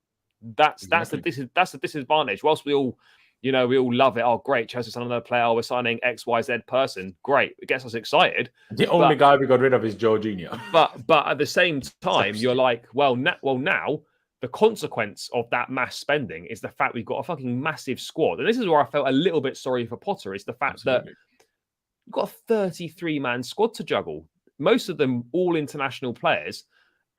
That's the disadvantage. Whilst we all, we all love it. Oh, great, Chelsea signed another player. Oh, we're signing XYZ person. Great, it gets us excited. The only guy we got rid of is Jorginho. But at the same time, you're like, well, now the consequence of that mass spending is the fact we've got a fucking massive squad, and this is where I felt a little bit sorry for Potter. Is the fact that we've got a 33-man squad to juggle, most of them all international players,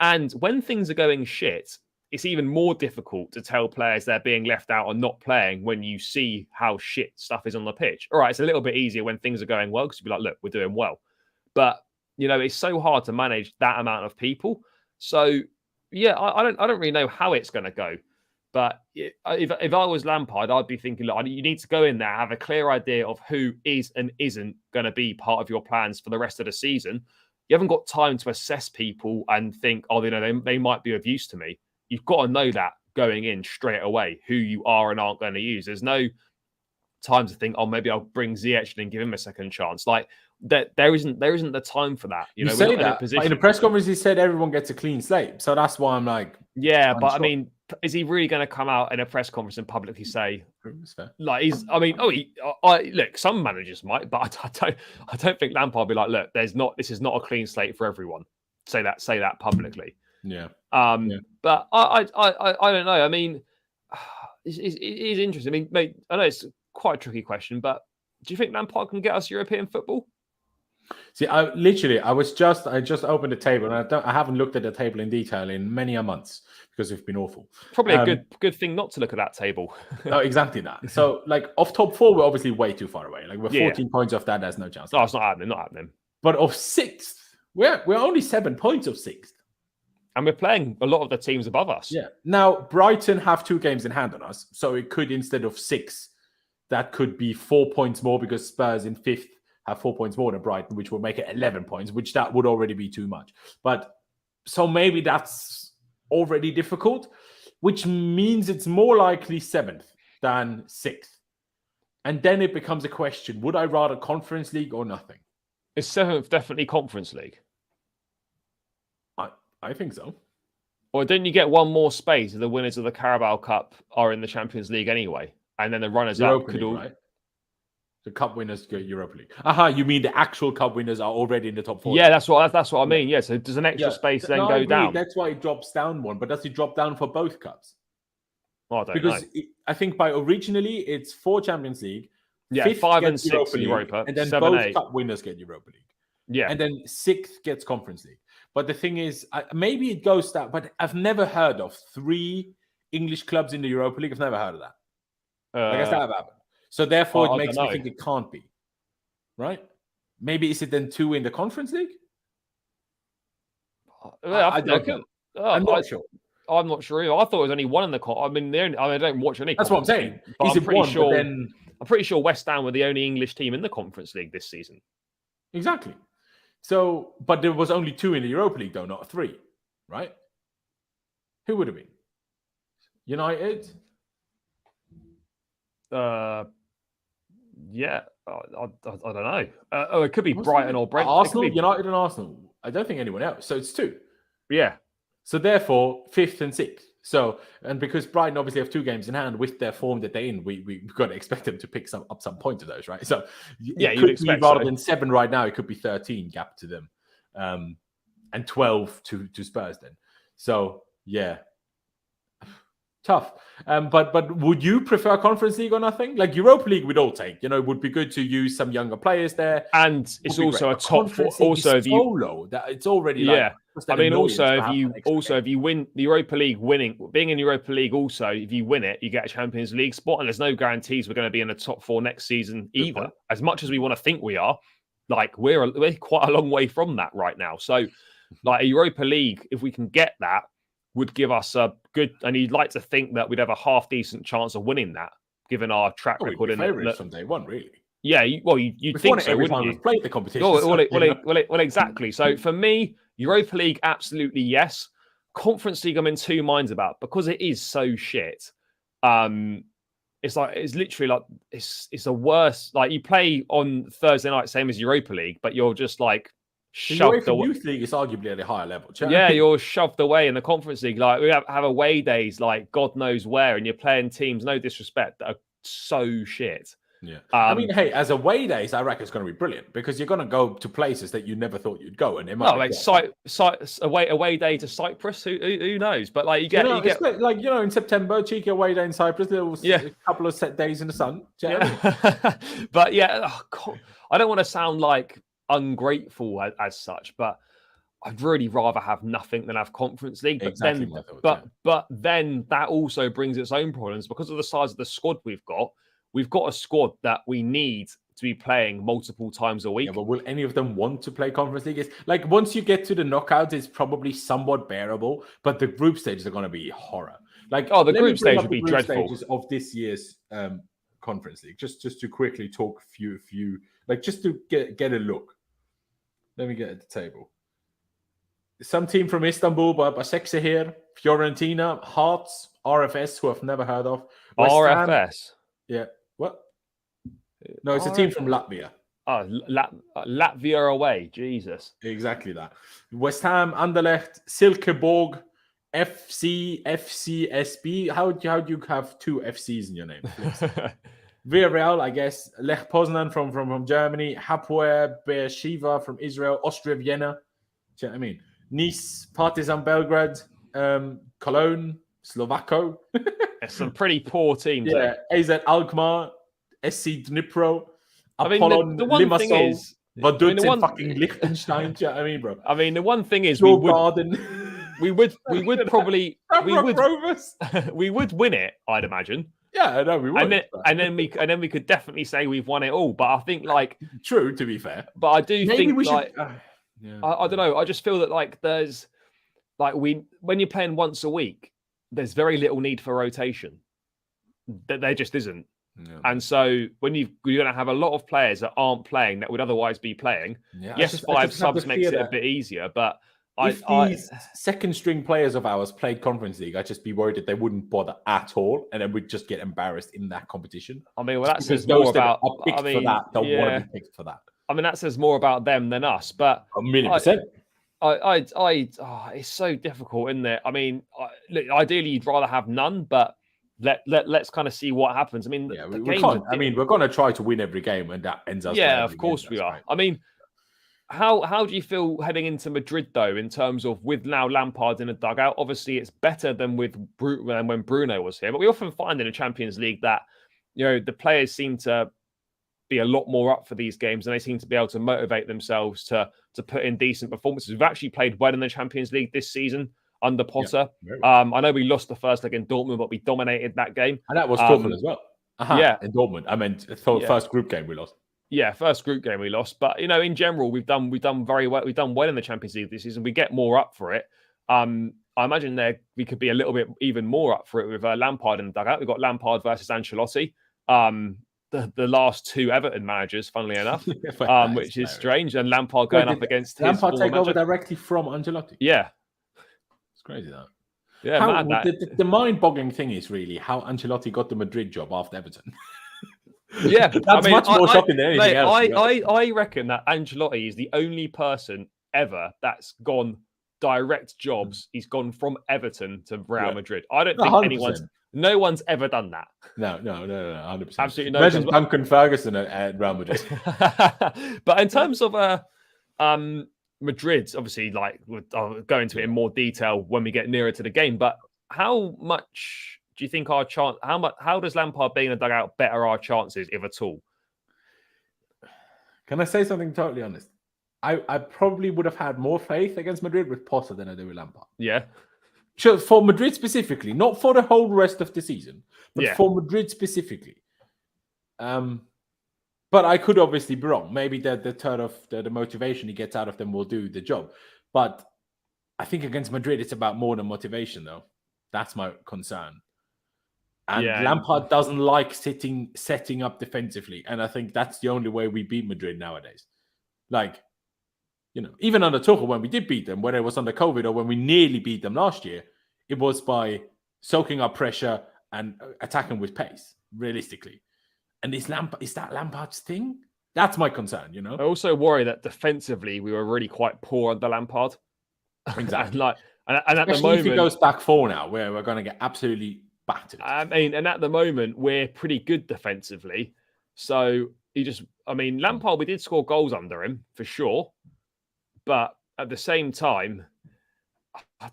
and when things are going shit, it's even more difficult to tell players they're being left out or not playing when you see how shit stuff is on the pitch. All right, it's a little bit easier when things are going well because you'll be like, look, we're doing well. But, it's so hard to manage that amount of people. So, yeah, I don't really know how it's going to go. But if I was Lampard, I'd be thinking, look, you need to go in there, have a clear idea of who is and isn't going to be part of your plans for the rest of the season. You haven't got time to assess people and think, oh, they might be of use to me. You've got to know that going in straight away, who you are and aren't going to use. There's no time to think, oh, maybe I'll bring Ziyech and give him a second chance. Like that, there isn't the time for that. You say that, in the press conference, he said everyone gets a clean slate. So that's why I'm like, yeah, but I mean, is he really going to come out in a press conference and publicly say, like, look, some managers might, but I don't think Lampard will be like, look, this is not a clean slate for everyone. Say that publicly. Yeah. But I don't know. I mean, it is interesting. I mean, mate, I know it's quite a tricky question, but do you think Lampard can get us European football? See, I just opened the table, and I haven't looked at the table in detail in many a months because we've been awful. Probably a good thing not to look at that table. No, exactly that. So, like, off top 4, we're obviously way too far away. Like, we're 14 points off that. There's no chance. No, it's not happening. But of 6th, we're only 7 points of 6th. And we're playing a lot of the teams above us. Yeah. Now, Brighton have 2 games in hand on us. So it could, instead of 6, that could be 4 points more because Spurs in 5th have 4 points more than Brighton, which will make it 11 points, which that would already be too much. But so maybe that's already difficult, which means it's more likely 7th than 6th. And then it becomes a question, would I rather Conference League or nothing? Is 7th definitely Conference League? I think so. Or didn't you get one more space if the winners of the Carabao Cup are in the Champions League anyway? And then the runners up could all... Right? The cup winners go Europa League. You mean the actual cup winners are already in the top 4? Yeah, that's what I mean. Yeah, so does an extra space then go down? That's why it drops down one, but does it drop down for both cups? Oh, I don't know. I think by originally it's 4 Champions League. Yeah, 5 and 6 in Europa. And then 7, both 8. cup winners get Europa League. Yeah. And then 6th gets Conference League. But the thing is, maybe it goes down, but I've never heard of 3 English clubs in the Europa League. I've never heard of that. I guess that have happened. So therefore, it makes me think it can't be. Right? Maybe is it then 2 in the Conference League? I don't know. I'm not sure. I'm not sure either. I thought it was only 1 in the I don't watch any. That's what I'm saying. But I'm pretty sure West Ham were the only English team in the Conference League this season. Exactly. So, but there was only 2 in the Europa League, though, not 3, right? Who would have been? United? Yeah, I don't know. It could be Brighton or Brentford. Arsenal, United and Arsenal. I don't think anyone else. So it's 2. Yeah. So therefore, 5th and 6th. So, and because Brighton obviously have 2 games in hand with their form that they're in, we've got to expect them to pick up some points of those, right? So, yeah, it could be rather than 7 right now, it could be 13 gap to them, and 12 to Spurs then. So, yeah, tough. But would you prefer Conference League or nothing? Like Europa League, we'd all take. It would be good to use some younger players there, and it's also a top 4. Also, if you low, that it's already I mean, also if you win the Europa League, being in Europa League, also if you win it, you get a Champions League spot, and there's no guarantees we're going to be in the top 4 next season either. As much as we want to think we are, like we're quite a long way from that right now. So, like a Europa League, if we can get that, would give us a good, and you'd like to think that we'd have a half decent chance of winning that, given our track record in favourites from day one, really. Yeah, you'd think so, wouldn't you? We've played the competition. Well, exactly. So for me, Europa League, absolutely yes. Conference League, I'm in 2 minds about because it is so shit. It's the worst. Like you play on Thursday night, same as Europa League, but you're just like shoved The away. Youth League is arguably at a higher level. Yeah, you're shoved away in the Conference League. Like we have away days, like God knows where, and you're playing teams. No disrespect, that are so shit. Yeah. I mean, hey, as away days, I reckon it's going to be brilliant because you're going to go to places that you never thought you'd go, and it might away day to Cyprus. Who knows? But like you get like in September, cheeky away day in Cyprus, a couple of set days in the sun. But yeah, God, I don't want to sound like ungrateful as such, but I'd really rather have nothing than have Conference League. But then that also brings its own problems because of the size of the squad we've got. We've got a squad that we need to be playing multiple times a week. Yeah, but will any of them want to play Conference League? It's like once you get to the knockouts, it's probably somewhat bearable, but the group stages are going to be horror. Like, the group stage would be dreadful. Stages of this year's Conference League, just to quickly talk a few, like just to get a look. Let me get at the table. Some team from Istanbul, Başakşehir, Fiorentina, Hearts, RFS, who I've never heard of. RFS. Yeah. What? No, it's a team from Latvia. Oh, Latvia away. Jesus. Exactly that. West Ham, Anderlecht, Silkeborg, FCSB. How do you have two FCs in your name? Villarreal, I guess. Lech Poznan from Germany. Hapoel Beersheva from Israel. Austria Vienna. Do you know what I mean? Nice, Partizan Belgrade, Cologne, Slovako. Some pretty poor teams. Yeah, AZ Alkmaar, SC Dnipro, Apollon, the one thing is, Vaduz fucking Liechtenstein. Do you know what I mean, bro? I mean, the one thing is, we would probably we would win it. I'd imagine. Yeah, no, we would. And then we could definitely say we've won it all. But I think true, to be fair. But I do think we should. Yeah. I don't know. I just feel that there's when you're playing once a week, there's very little need for rotation. There just isn't. Yeah. And so when you're going to have a lot of players that aren't playing that would otherwise be playing, yes, 5 subs makes it a bit easier. But if these second string players of ours played Conference League, I'd just be worried that they wouldn't bother at all, and then we'd just get embarrassed in that competition. I mean, well, that says more about. For that, they'll want to be picked for that. I mean, that says more about them than us. But 1,000,000%. It's so difficult, isn't it? I mean, ideally you'd rather have none, but let's kind of see what happens. I mean, we can't. I mean, we're going to try to win every game, and that ends up. Yeah, of course we are. Right. I mean, how do you feel heading into Madrid though, in terms of with now Lampard in a dugout? Obviously, it's better than when Bruno was here, but we often find in the Champions League that the players seem to be a lot more up for these games, and they seem to be able to motivate themselves to put in decent performances. We've actually played well in the Champions League this season under Potter. Yeah, I know we lost the first leg in Dortmund, but we dominated that game. And that was Tuchel as well. Yeah, in Dortmund. I meant first group game we lost. Yeah, first group game we lost. But in general, we've done very well. We've done well in the Champions League this season. We get more up for it. I imagine we could be a little bit even more up for it with Lampard in the dugout. We've got Lampard versus Ancelotti. The last 2 Everton managers, funnily enough, which is strange. And Lampard going up against his Lampard take over directly from Ancelotti. Yeah. It's crazy, that. Yeah, the mind-boggling thing is really how Ancelotti got the Madrid job after Everton. Yeah, that's much more shocking than anything else. I reckon that Ancelotti is the only person ever that's gone direct jobs. He's gone from Everton to Real Madrid. I don't think 100%. No one's ever done that. No, 100%. Absolutely no. Imagine Duncan Ferguson at Real Madrid. But in terms of Madrid, obviously, I'll go into it in more detail when we get nearer to the game. But how much do you think our chance? How does Lampard being in a dugout better our chances, if at all? Can I say something totally honest? I probably would have had more faith against Madrid with Potter than I do with Lampard. Yeah. Sure, for Madrid specifically, not for the whole rest of the season, but for Madrid specifically. But I could obviously be wrong. Maybe the motivation he gets out of them will do the job. But I think against Madrid, it's about more than motivation, though. That's my concern. And Lampard doesn't like setting up defensively. And I think that's the only way we beat Madrid nowadays. Even under Tuchel, when we did beat them, whether it was under COVID or when we nearly beat them last year, it was by soaking up pressure and attacking with pace, realistically. And is that Lampard's thing? That's my concern, you know? I also worry that defensively we were really quite poor under Lampard. Exactly. and at the Especially moment, if he goes back 4 now, where we're going to get absolutely battered. I mean, and at the moment we're pretty good defensively. So Lampard, we did score goals under him for sure, but at the same time, I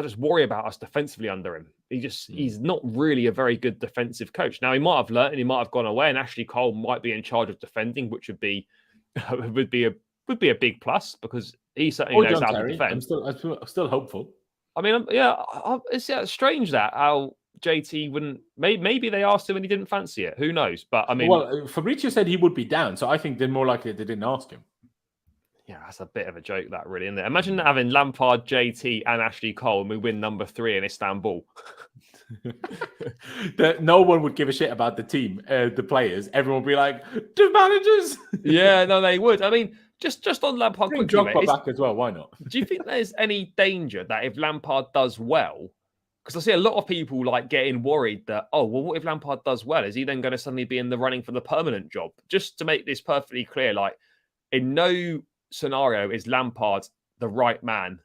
just worry about us defensively under him. He's not really a very good defensive coach. Now he might have learned and he might have gone away, and Ashley Cole might be in charge of defending, which would be a big plus because he certainly knows how to defend. I'm still hopeful. I mean, it's strange that how JT wouldn't. Maybe they asked him and he didn't fancy it. Who knows? But I mean, well, Fabrizio said he would be down, so I think they're more likely they didn't ask him. Yeah, that's a bit of a joke, that really, isn't it? Imagine having Lampard, JT, and Ashley Cole, and we win number 3 in Istanbul. No one would give a shit about the team, the players. Everyone would be like, "The managers." Yeah, no, they would. I mean, just on Lampard, bring Drogba back as well. Why not? Do you think there's any danger that if Lampard does well? Because I see a lot of people like getting worried that, oh, well, what if Lampard does well? Is he then going to suddenly be in the running for the permanent job? Just to make this perfectly clear, like in no scenario is Lampard the right man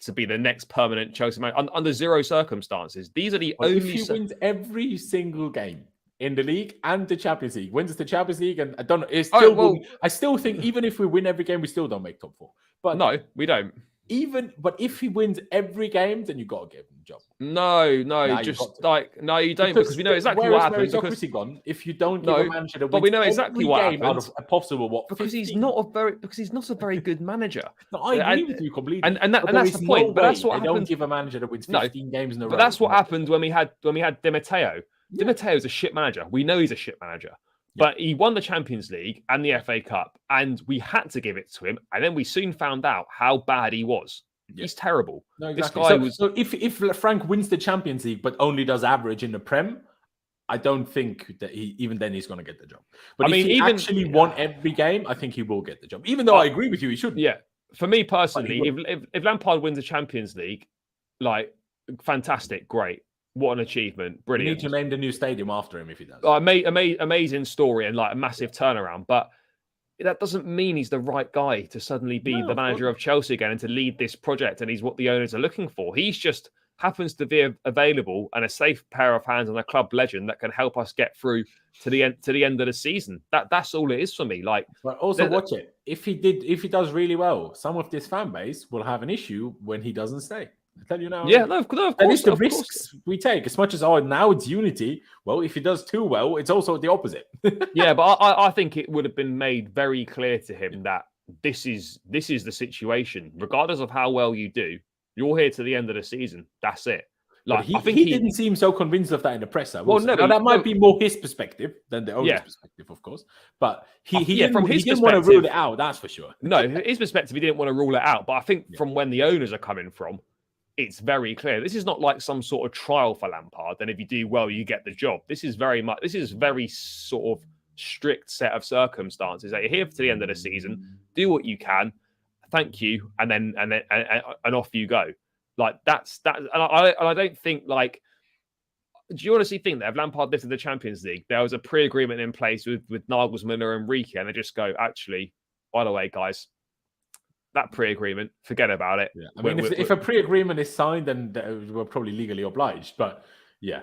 to be the next permanent Chelsea man under zero circumstances. These are the only. If he wins every single game in the league and the Champions League, wins the Champions League, and I don't know. I still think even if we win every game, we still don't make top 4. But no, we don't. But if he wins every game, then you got to give him a job. No, you don't, because we know exactly what happens. Because gone if you don't give a manager to win, but we know exactly what happens out of a possible because he's not a very good manager. No, I agree with you completely, and that's the point. But that's what happens. Don't give a manager that wins 15 games in a row. But that's what happened when we had Di Matteo. Di Matteo's a shit manager. We know he's a shit manager. But he won the Champions League and the FA Cup, and we had to give it to him. And then we soon found out how bad he was. Yeah. He's terrible. No, exactly. So if Frank wins the Champions League but only does average in the Prem, I don't think that even then he's going to get the job. But if he actually won every game, I think he will get the job. Even though I agree with you, he shouldn't. Yeah. For me personally, if Lampard wins the Champions League, like, fantastic, great. What an achievement. Brilliant. You need to name the new stadium after him if he does. Amazing story and like a massive turnaround. But that doesn't mean he's the right guy to suddenly be the manager of Chelsea again and to lead this project. And he's what the owners are looking for. He's just happens to be available and a safe pair of hands and a club legend that can help us get through to the end of the season. That's all it is for me. Like, but also watch it. If he does really well, some of this fan base will have an issue when he doesn't stay. I tell you now. Yeah, no, of course. And it's the risks we take. As much as now it's unity. Well, if he does too well, it's also the opposite. Yeah, but I think it would have been made very clear to him that this is the situation. Regardless of how well you do, you're here to the end of the season. That's it. Like, I think he didn't seem so convinced of that in the presser. Well, no, that might be more his perspective than the owner's perspective, of course. But he didn't want to rule it out. That's for sure. No, his perspective, he didn't want to rule it out. But I think from when the owners are coming from, it's very clear. This is not like some sort of trial for Lampard. And if you do well, you get the job. This is very sort of strict set of circumstances that you're here to the end of the season. Do what you can. Thank you, and then off you go. Like that's that. And I don't think like. Do you honestly think that if Lampard lifted the Champions League, there was a pre-agreement in place with Nagelsmann or Enrique, and they just go, actually, by the way, guys, that pre-agreement, forget about it. Yeah. I mean, if a pre-agreement is signed, then we're probably legally obliged. But yeah.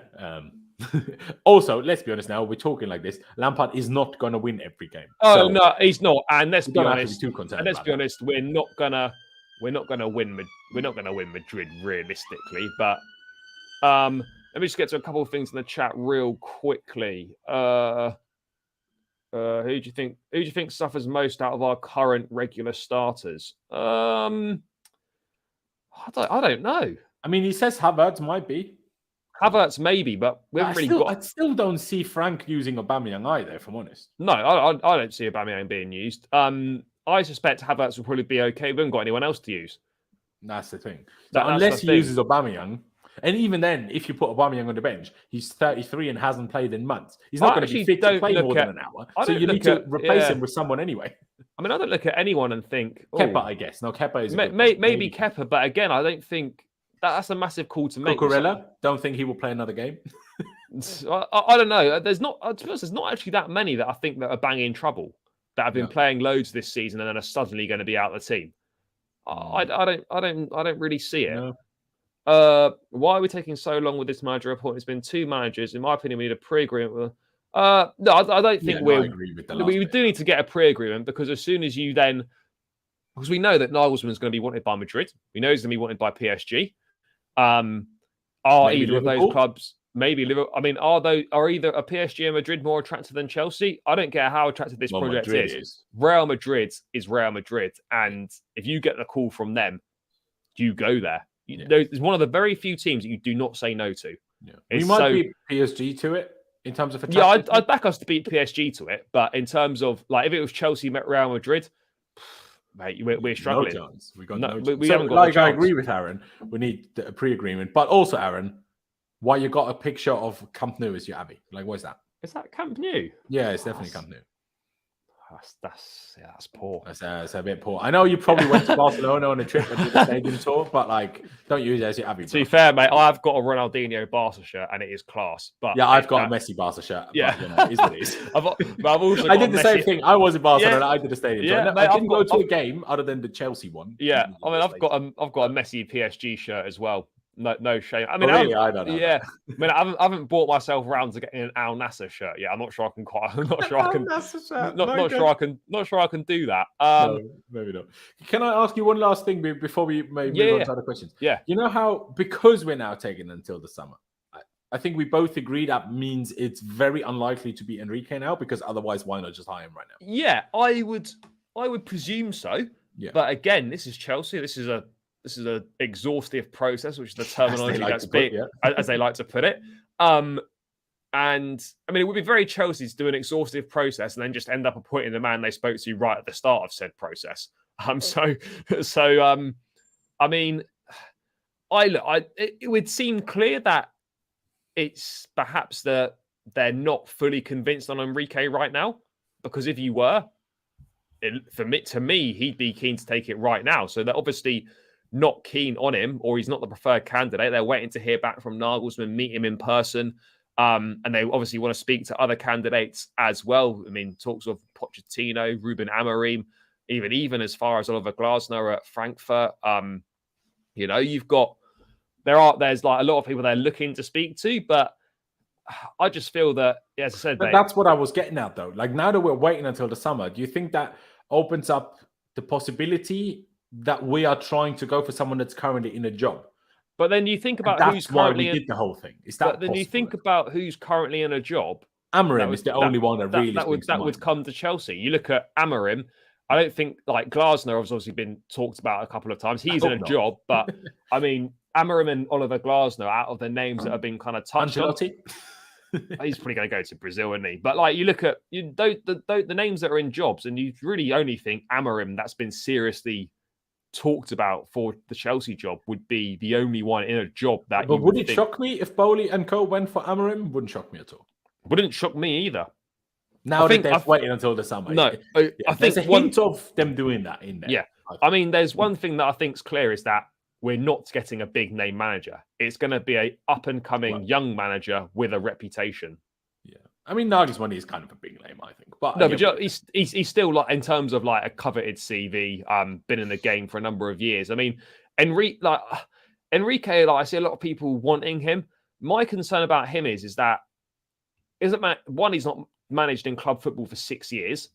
Also, let's be honest now, we're talking like this. Lampard is not going to win every game. Oh, no, he's not. And let's be honest. We're not gonna win. We're not gonna win Madrid realistically. But let me just get to a couple of things in the chat real quickly. Who do you think suffers most out of our current regular starters? I don't know. I mean, he says Havertz might be. Havertz maybe, but we haven't really got. I still don't see Frank using Aubameyang either, if I'm honest. No, I don't see Aubameyang being used. I suspect Havertz will probably be okay. We haven't got anyone else to use. That's the thing. Unless he uses Aubameyang, and even then, if you put Aubameyang on the bench, he's 33 and hasn't played in months. He's not going to be fit to play more than an hour. So you need to replace him with someone anyway. I mean, I don't look at anyone and think Kepa. I guess no, Kepa is maybe Kepa, but again, I don't think. That's a massive call to make. Cucurella, don't think he will play another game. I don't know. To be honest, there's not actually that many that I think that are banging trouble. that have been playing loads this season and then are suddenly going to be out of the team. I don't really see it. No. Why are we taking so long with this manager report? It's been 2 managers. In my opinion, we need a pre-agreement with. No, I don't think I agree with the last we bit. do need to get a pre-agreement, because as soon as you then, because we know that Nagelsmann is going to be wanted by Madrid, we know he's going to be wanted by PSG. Are Maybe either Liverpool? of those clubs, maybe Liverpool? I mean, are either a PSG and Madrid more attractive than Chelsea? I don't care how attractive this project Madrid is. Real Madrid is Real Madrid, and if you get the call from them, you go there. It's one of the very few teams that you do not say no to. Yeah. We might beat PSG to it in terms of attractiveness. Yeah, I'd back us to beat PSG to it, but in terms of like if it was Chelsea met Real Madrid, mate, we're struggling. No chance. We got no chance. We haven't got a chance. I agree with Aaron. We need a pre-agreement, but also Aaron, why you got a picture of Camp Nou as your Abbey? Like, what is that? Is that Camp Nou? Yeah, it's definitely Camp Nou. That's poor. That's a bit poor. I know you probably went to Barcelona on a trip and did the stadium tour, but like, don't use it as your Abbey. To be fair, mate, I've got a Ronaldinho Barca shirt and it is class. But yeah, I've got a Messi Barca shirt. Yeah, but, it is what it is. I've also I did the same thing. I was in Barcelona. Yeah. I did the stadium Yeah, tour. mate, I didn't go to a game other than the Chelsea one. Yeah, I mean, I've got a Messi PSG shirt as well. No shame. I mean, really? I don't know. Yeah, I mean, I haven't bought myself around to getting an Al Nassr shirt yet. I'm not sure I can quite. I'm not sure I can. Not sure I can do that. No, maybe not. Can I ask you one last thing before we move on to other questions? Yeah. You know how, because we're now taking until the summer, I think we both agree that means it's very unlikely to be Enrique now, because otherwise, why not just hire him right now? Yeah, I would presume so. Yeah. But again, this is Chelsea. This is an exhaustive process, which is the terminology as they like to put it. And I mean, it would be very Chelsea to do an exhaustive process and then just end up appointing the man they spoke to right at the start of said process. I mean, it would seem clear that it's perhaps that they're not fully convinced on Enrique right now, because if you were, to me, he'd be keen to take it right now. So they're obviously not keen on him, or he's not the preferred candidate. They're waiting to hear back from Nagelsmann, meet him in person. And they obviously want to speak to other candidates as well. I mean, talks of Pochettino, Ruben Amorim, even as far as Oliver Glasner at Frankfurt. There's like a lot of people they're looking to speak to, but I just feel that, as I said, that's what I was getting at though. Like, now that we're waiting until the summer, do you think that opens up the possibility that we are trying to go for someone that's currently in a job? But then you think about who's currently in the whole thing. Is that? But then you think about who's currently in a job. Amorim is the only one that would come to Chelsea. You look at Amorim. I don't think like Glasner has obviously been talked about a couple of times. He's in a job, but I mean Amorim and Oliver Glasner, out of the names that have been kind of touched on, he's probably going to go to Brazil, isn't he? But like you look at the names that are in jobs, and you really only think Amorim that's been seriously talked about for the Chelsea job would be the only one in a job that. But would it shock me if Bowley and co went for Amorim? Wouldn't shock me at all. Wouldn't shock me either. Now that they've waited until the summer. No, I think there's a hint of them doing that in there. Yeah, I mean, there's one thing that I think's clear is that we're not getting a big name manager. It's going to be a up and coming young manager with a reputation. Yeah, I mean, Nagelsmann is kind of a big name, I think. But no, but he's still like in terms of like a coveted CV. Been in the game for a number of years. I mean, Enrique, I see a lot of people wanting him. My concern about him is that he's not managed in club football for 6 years.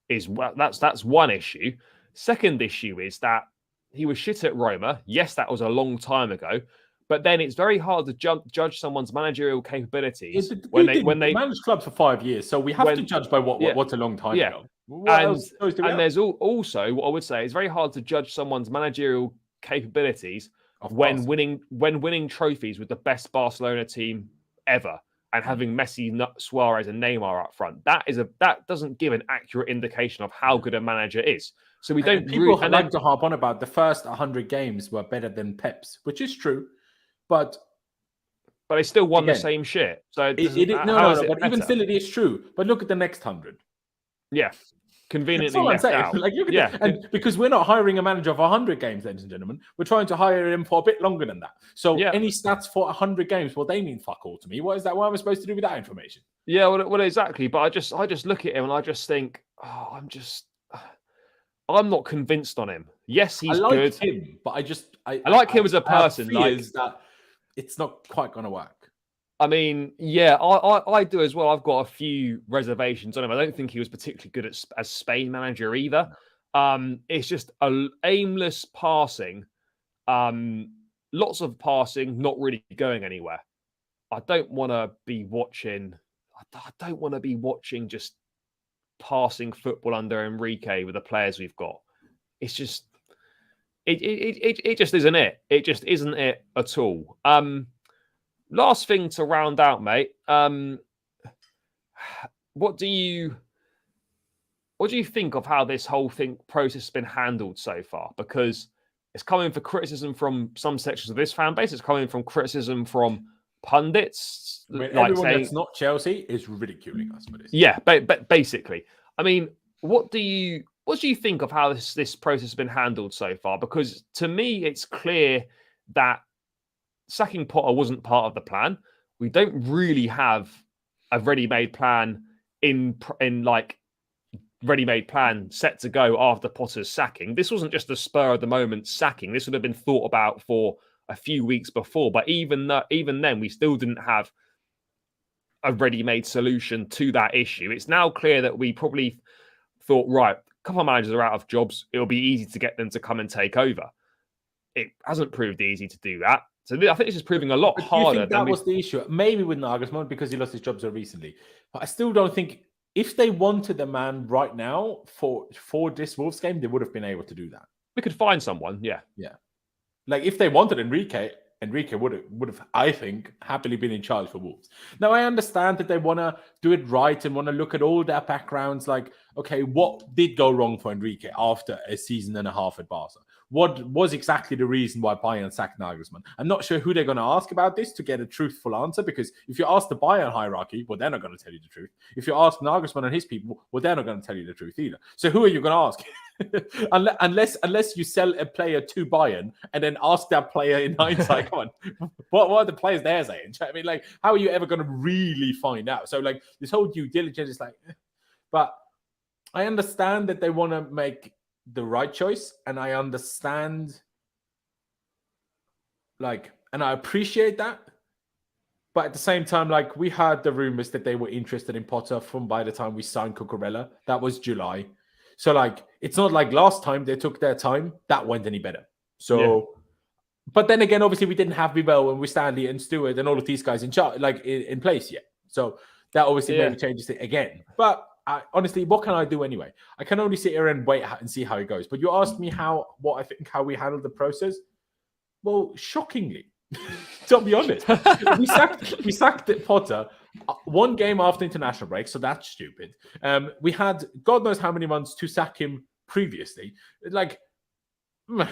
That's one issue. Second issue is that he was shit at Roma. Yes, that was a long time ago. But then it's very hard to judge someone's managerial capabilities when they manage clubs for 5 years. So we have to judge by what's a long time ago. And there's also what I would say, it's very hard to judge someone's managerial capabilities when winning trophies with the best Barcelona team ever and having Messi, Suarez, and Neymar up front. That doesn't give an accurate indication of how good a manager is. So we don't. People like to harp on about the first 100 games were better than Pep's, which is true, but they still won the same shit. So but even still, it is true. But look at the next 100. Yeah, conveniently left out. Like, and because we're not hiring a manager for 100 games, ladies and gentlemen, we're trying to hire him for a bit longer than that. So any stats for 100 games, well, they mean fuck all to me. What is that? What am I supposed to do with that information? Yeah, well, exactly. But I just look at him and I just think I'm not convinced on him. Yes, he's I like good. him, but I like him as a person. Fears that it's not quite going to work. I mean, yeah, I do as well. I've got a few reservations on him. I don't think he was particularly good as Spain manager either. It's just aimless passing, lots of passing, not really going anywhere. I don't want to be watching. I don't want to be watching just passing football under Enrique with the players we've got. It's just, it just isn't it. It just isn't it at all. Last thing to round out, mate. What do you think of how this whole process has been handled so far? Because it's coming for criticism from some sections of this fan base. It's coming from criticism from pundits. I mean, everyone that's not Chelsea is ridiculing us for this. Yeah, but basically, I mean, what do you think of how this process has been handled so far? Because to me, it's clear that sacking Potter wasn't part of the plan. We don't really have a ready-made plan ready-made plan set to go after Potter's sacking. This wasn't just a spur of the moment sacking. This would have been thought about for a few weeks before. But even then, we still didn't have a ready-made solution to that issue. It's now clear that we probably thought, right, a couple of managers are out of jobs. It'll be easy to get them to come and take over. It hasn't proved easy to do that. So I think this is proving a lot harder. You think that was the issue? Maybe with Nagelsmann because he lost his job so recently. But I still don't think if they wanted the man right now for this Wolves game, they would have been able to do that. We could find someone, yeah. Yeah. Like if they wanted Enrique would have, I think, happily been in charge for Wolves. Now, I understand that they want to do it right and want to look at all their backgrounds. Like, okay, what did go wrong for Enrique after a season and a half at Barca? What was exactly the reason why Bayern sacked Nagelsmann? I'm not sure who they're going to ask about this to get a truthful answer, because if you ask the Bayern hierarchy, well, they're not going to tell you the truth. If you ask Nagelsmann and his people, well, they're not going to tell you the truth either. So who are you going to ask? unless you sell a player to Bayern and then ask that player in hindsight, come on, what are the players there saying? I mean, like, how are you ever going to really find out? So, like, this whole due diligence is like, but I understand that they want to make the right choice, and I understand, like, and I appreciate that. But at the same time, like, we heard the rumors that they were interested in Potter from by the time we signed Cucurella. That was July. So, like, it's not like last time they took their time. That went any better. So, yeah. But then again, obviously, we didn't have Bibel and Stanley and Stewart and all of these guys in charge, like, in place yet. So that obviously maybe changes it again. But honestly, what can I do anyway? I can only sit here and wait and see how it goes. But you asked me how we handled the process. Well, shockingly, to be honest, we sacked Potter one game after international break, so that's stupid. We had God knows how many months to sack him previously. Like, do you know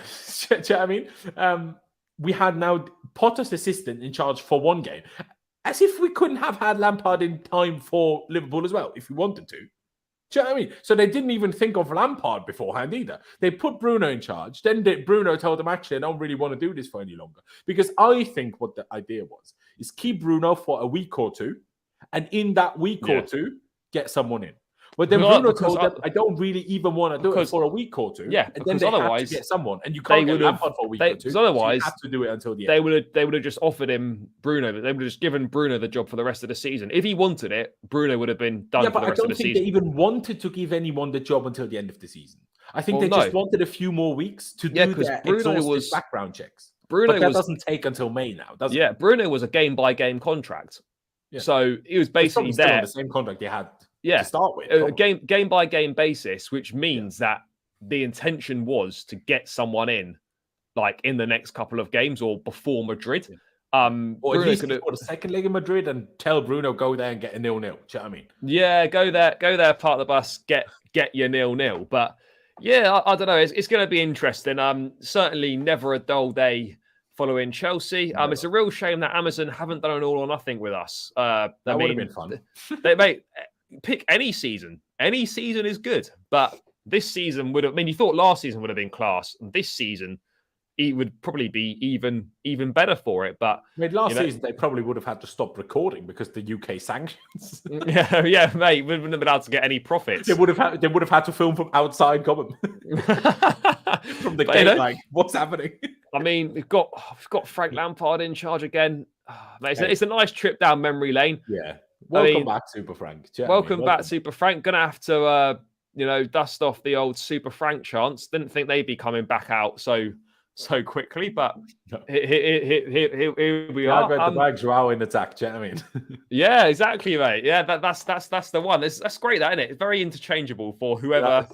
what I mean? We had now Potter's assistant in charge for one game. As if we couldn't have had Lampard in time for Liverpool as well, if we wanted to. Do you know what I mean? So they didn't even think of Lampard beforehand either. They put Bruno in charge. Then Bruno told them, actually, I don't really want to do this for any longer. Because I think what the idea was is keep Bruno for a week or two. And in that week or two, get someone in. But then Bruno told them, I don't really even want to do it for a week or two. Yeah, and then they had to get someone. And you can't get Lampard for a week or two. Because otherwise, so you have to do it until the end. They would have just offered him Bruno. They would have just given Bruno the job for the rest of the season. If he wanted it, Bruno would have been done for the rest of the season. I don't think they even wanted to give anyone the job until the end of the season. I think they just wanted a few more weeks to do their exhaustive background checks. But that doesn't take until May now, does it? Yeah, Bruno was a game-by-game contract. Yeah. So he was basically there. Still on the same contract he had. To start with, a game by game basis, which means that the intention was to get someone in, like in the next couple of games or before Madrid. Or Bruno at least before the second leg in Madrid, and tell Bruno go there and get a 0-0. Do you know what I mean? Yeah, go there, park the bus, get your 0-0. But yeah, I don't know. It's going to be interesting. Certainly never a dull day following Chelsea. It's a real shame that Amazon haven't done an all or nothing with us. That would have been fun. Pick any season. Any season is good, but this season would have. I mean, you thought last season would have been class. This season, he would probably be even better for it. But I mean, last season they probably would have had to stop recording because the UK sanctions. yeah, mate, we wouldn't have been able to get any profits. They would have had to film from outside Cobham, from the gate. Like, what's happening? I mean, we've got Frank Lampard in charge again. Mate, it's a nice trip down memory lane. Yeah, welcome back, Super Frank. Welcome back, Super Frank. Gonna have to dust off the old Super Frank chants. Didn't think they'd be coming back out so quickly, but here we are. The bags are out in attack. Do you know what I mean? Yeah, exactly, mate. Yeah, that's the one. That's great, that, isn't it? It's very interchangeable for whoever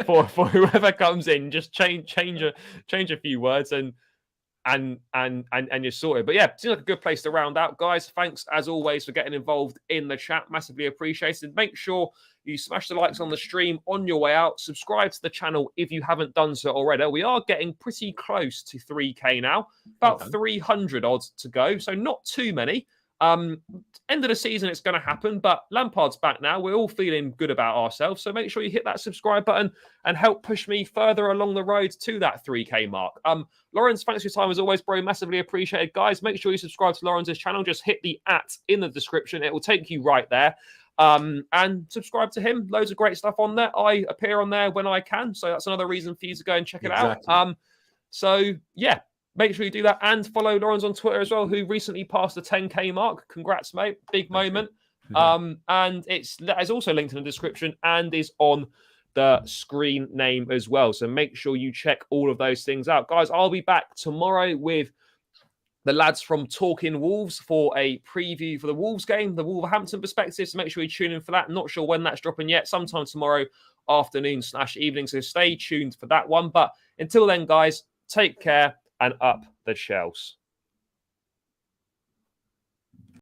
for whoever comes in. Just change a few words and you're sorted. But yeah, seems like a good place to round out, guys. Thanks as always for getting involved in the chat. Massively appreciated. Make sure you smash the likes on the stream on your way out. Subscribe to the channel if you haven't done so already. We are getting pretty close to 3K now. About 300 odds to go, so not too many. End of the season, it's going to happen, but Lampard's back now. We're all feeling good about ourselves, so make sure you hit that subscribe button and help push me further along the road to that 3K mark. Lawrence, thanks for your time as always, bro. Massively appreciated. Guys, make sure you subscribe to Lawrence's channel. Just hit the @ in the description. It will take you right there. And subscribe to him. Loads of great stuff on there. I appear on there when I can, so that's another reason for you to go and check it out. So yeah, make sure you do that and follow Lawrence on Twitter as well, who recently passed the 10K mark. Congrats, mate. Big moment. And it's also linked in the description and is on the screen name as well. So make sure you check all of those things out. Guys, I'll be back tomorrow with the lads from Talking Wolves for a preview for the Wolves game, the Wolverhampton perspective. So make sure you tune in for that. Not sure when that's dropping yet. Sometime tomorrow afternoon/evening. So stay tuned for that one. But until then, guys, take care and up the shells.